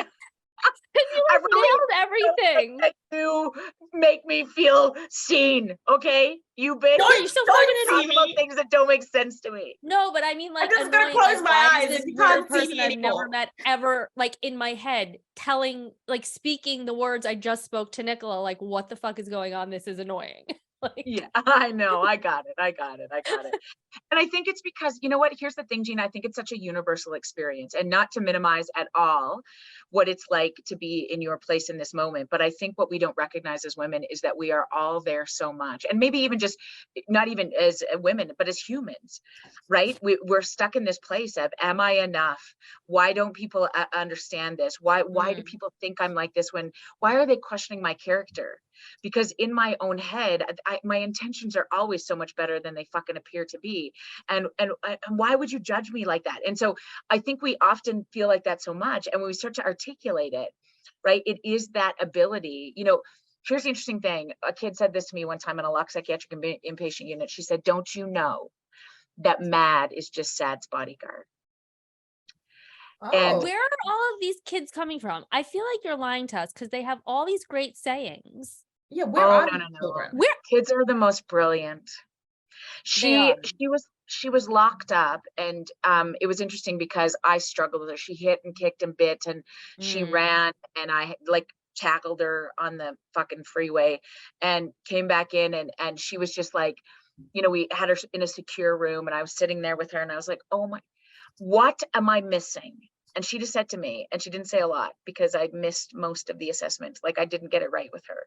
You nailed everything. You make me feel seen, okay? You bitch. No, you're so fucking talking about things that don't make sense to me. No, but I mean, like, I'm just gonna close my eyes this and you weird can't see person me I've anymore. never met ever, like, in my head, speaking the words I just spoke to Nicola, like, what the fuck is going on? This is annoying. Like, yeah, I know. I got it. And I think it's because, you know what? Here's the thing, Gina. I think it's such a universal experience, and not to minimize at all what it's like to be in your place in this moment. But I think what we don't recognize as women is that we are all there so much. And maybe even just not even as women, but as humans, right? We're stuck in this place of, am I enough? Why don't people understand this? Why do people think I'm like this? Why are they questioning my character? Because in my own head, my intentions are always so much better than they fucking appear to be. And why would you judge me like that? And so I think we often feel like that so much. And when we start to articulate it, right, it is that ability. Here's the interesting thing. A kid said this to me one time in a locked psychiatric inpatient unit. She said, don't you know that mad is just sad's bodyguard? And where are all of these kids coming from? I feel like you're lying to us because they have all these great sayings. Yeah, where are these children? Where kids are the most brilliant. She was locked up, and it was interesting because I struggled with her. She hit and kicked and bit, and she ran, and I like tackled her on the fucking freeway and came back in, and she was just like, we had her in a secure room, and I was sitting there with her, and I was like, oh my, what am I missing? And she just said to me, and she didn't say a lot because I missed most of the assessment. Like, I didn't get it right with her.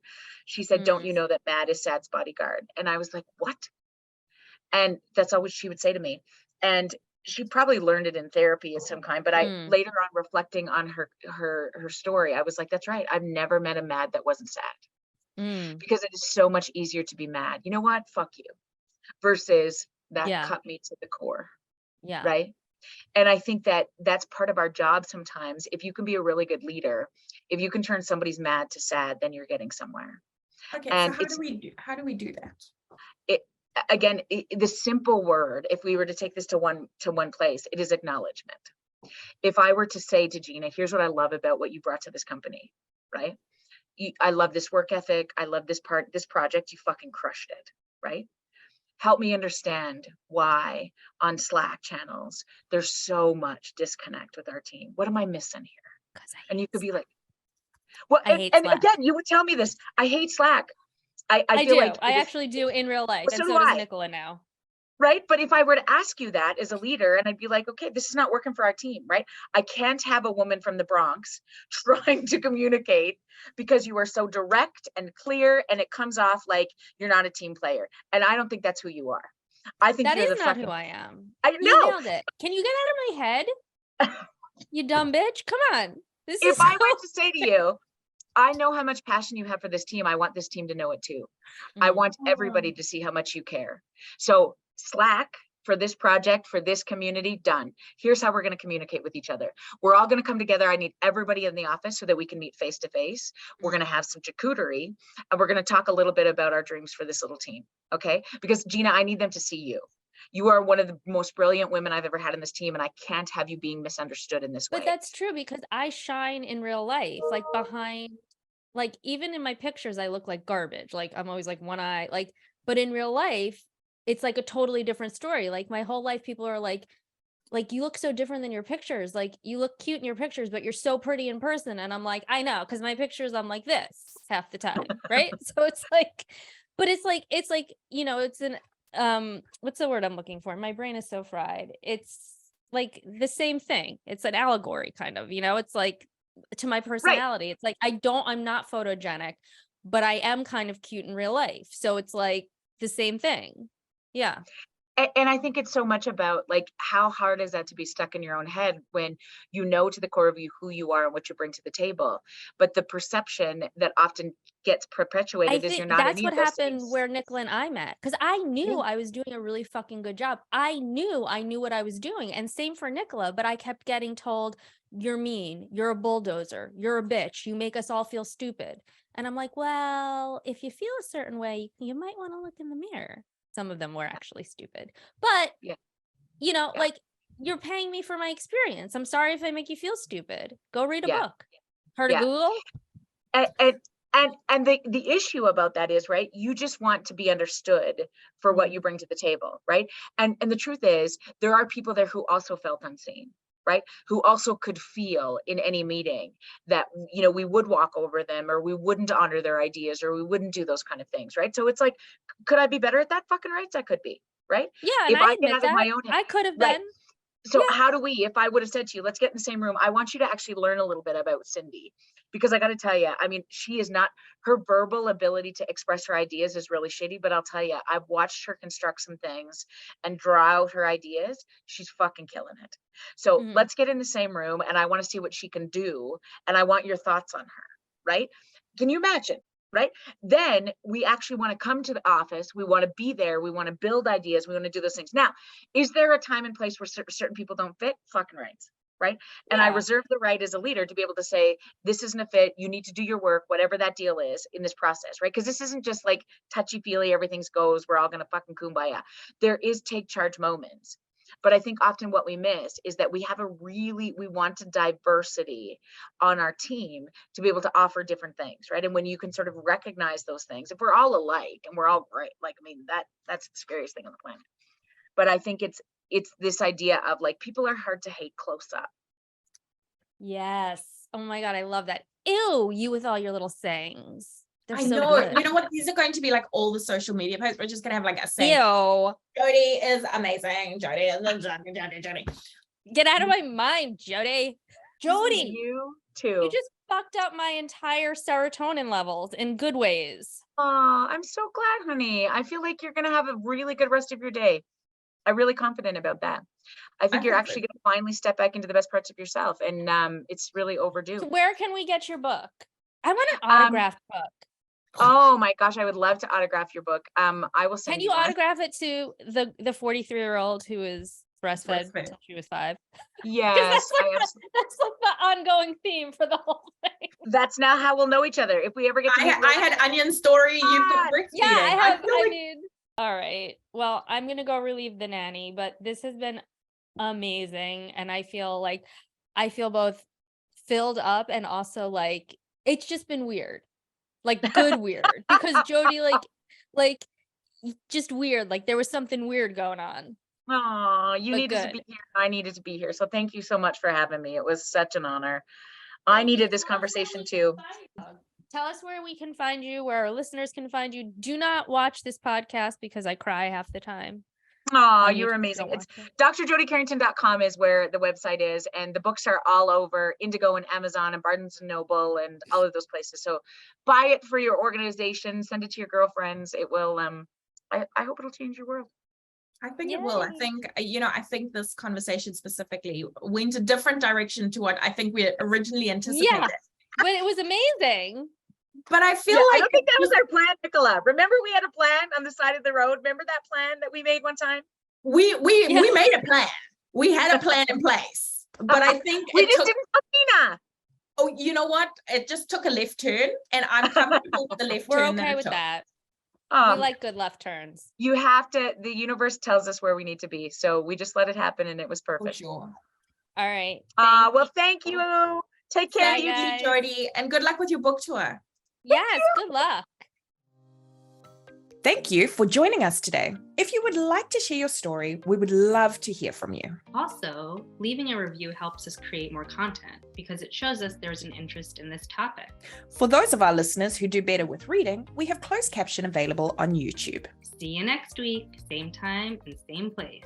She said, don't you know that mad is sad's bodyguard? And I was like, what? And that's always she would say to me. And she probably learned it in therapy of some kind, but I later on reflecting on her story, I was like, that's right. I've never met a mad that wasn't sad, because it is so much easier to be mad. You know what? Fuck you. Versus that cut me to the core. Yeah. Right. And I think that that's part of our job sometimes. If you can be a really good leader, if you can turn somebody's mad to sad, then you're getting somewhere. Okay, And so how do we do that? Again, the simple word, if we were to take this to one place, it is acknowledgement. If I were to say to Gina, here's what I love about what you brought to this company, right? I love this work ethic. I love this project. You fucking crushed it, right? Help me understand why on Slack channels, there's so much disconnect with our team. What am I missing here? And you could be like, well, and again, you would tell me this. I hate Slack. I feel like I actually do in real life. Well, and so so does do I. Nicola now. Right. But if I were to ask you that as a leader, and I'd be like, okay, this is not working for our team, right? I can't have a woman from the Bronx trying to communicate because you are so direct and clear, and it comes off like you're not a team player. And I don't think that's who you are. I think That you're is the not fucking, who I am. I You know. nailed it. Can you get out of my head? You dumb bitch. Come on. This If is I were to say to you, I know how much passion you have for this team. I want this team to know it too. I want everybody to see how much you care. So Slack for this project, for this community, done. Here's how we're going to communicate with each other. We're all going to come together. I need everybody in the office so that we can meet face to face. We're going to have some charcuterie, and we're going to talk a little bit about our dreams for this little team. Okay? Because Gina, I need them to see you. You are one of the most brilliant women I've ever had in this team, and I can't have you being misunderstood in this way. But that's true, because I shine in real life, like behind, like even in my pictures, I look like garbage. Like I'm always like one eye, like, but in real life, it's like a totally different story. Like my whole life, people are like, you look so different than your pictures. Like you look cute in your pictures, but you're so pretty in person. And I'm like, I know, because my pictures, I'm like this half the time. Right. So it's like, but it's like, you know, it's an, what's the word I'm looking for? My brain is so fried. It's like the same thing. It's an allegory kind of, you know, it's like to my personality. Right. It's like, I'm not photogenic, but I am kind of cute in real life. So it's like the same thing. Yeah. And I think it's so much about like, how hard is that to be stuck in your own head when you know to the core of you who you are and what you bring to the table, but the perception that often gets perpetuated is you're not. That's what happened where Nicola and I met, because I knew I was doing a really fucking good job. I knew what I was doing, and same for Nicola, but I kept getting told, you're mean, you're a bulldozer, you're a bitch, you make us all feel stupid. And I'm like, well, if you feel a certain way, you might want to look in the mirror. Some of them were actually stupid, but you know, like you're paying me for my experience. I'm sorry if I make you feel stupid. Go read a book. Heard of Google? And the issue about that is, right, you just want to be understood for what you bring to the table, right? And the truth is, there are people there who also felt unseen, right? Who also could feel in any meeting that, you know, we would walk over them, or we wouldn't honor their ideas, or we wouldn't do those kind of things, right? So it's like, could I be better at that? Fucking right, I could be, right? Yeah, and if I get out of my own head, I could have been. So how do we, if I would have said to you, let's get in the same room, I want you to actually learn a little bit about Cindy, because I got to tell you, I mean, she is not, her verbal ability to express her ideas is really shitty, but I'll tell you, I've watched her construct some things and draw out her ideas. She's fucking killing it. So let's get in the same room, and I want to see what she can do. And I want your thoughts on her, right? Can you imagine? Right? Then we actually want to come to the office. We want to be there. We want to build ideas. We want to do those things. Now, is there a time and place where certain people don't fit? Fucking rights. Right? And I reserve the right as a leader to be able to say, this isn't a fit. You need to do your work, whatever that deal is in this process, right? Because this isn't just like touchy-feely, everything's goes, we're all going to fucking kumbaya. There is take charge moments. But I think often what we miss is that we want diversity on our team to be able to offer different things, right? And when you can sort of recognize those things, if we're all alike and we're all great, like, I mean, that's the scariest thing on the planet. But I think it's this idea of like, people are hard to hate close up. Yes. Oh my God, I love that. Ew, you with all your little sayings. They're I so know. good. You know what? These are going to be like all the social media posts. We're just gonna have like a saying. Ew. Jody is amazing. Jody is Jody. Get out of my mind, Jody. Jody, you too. You just fucked up my entire serotonin levels in good ways. Oh, I'm so glad, honey. I feel like you're gonna have a really good rest of your day. I'm really confident about that. I think you're actually going to finally step back into the best parts of yourself, and it's really overdue. So where can we get your book? I want an autographed book. Oh my gosh, I would love to autograph your book. I will send Can you you one. autograph it to the 43-year-old who is breastfed until she was 5? Yes, that's like the ongoing theme for the whole thing. That's now how we'll know each other. If we ever get to meet, I had Onion Story, you've got breastfeeding. Yeah, I mean, all right. Well, I'm gonna go relieve the nanny, but this has been amazing, and I feel both filled up and also like it's just been weird, like good weird, because Jody like just weird, like there was something weird going on. Oh, you needed to be here. I needed to be here. So thank you so much for having me. It was such an honor. I needed this conversation too. Tell us where we can find you, where our listeners can find you. Do not watch this podcast because I cry half the time. Oh, you're amazing. It's drjodycarrington.com is where the website is, and the books are all over Indigo and Amazon and Barnes and Noble and all of those places. So buy it for your organization, send it to your girlfriends. It will, I hope it'll change your world. I think it will. I think, I think this conversation specifically went a different direction to what I think we originally anticipated. Yeah, but it was amazing. But I feel like I don't think that was our plan, Nicola. Remember we had a plan on the side of the road? Remember that plan that we made one time? We made a plan. We had a plan in place. But I think we just didn't talk Nina. Oh, you know what? It just took a left turn, and I'm comfortable with the left We're turn. We're okay with took. that. We like good left turns. You have to, the universe tells us where we need to be. So we just let it happen, and it was perfect. For sure. All right. Well, thank you. Take care. Thank you, Jody. And good luck with your book tour. Yes, good luck. Thank you for joining us today. If you would like to share your story, we would love to hear from you. Also, leaving a review helps us create more content because it shows us there's an interest in this topic. For those of our listeners who do better with reading, we have closed caption available on YouTube. See you next week, same time and same place.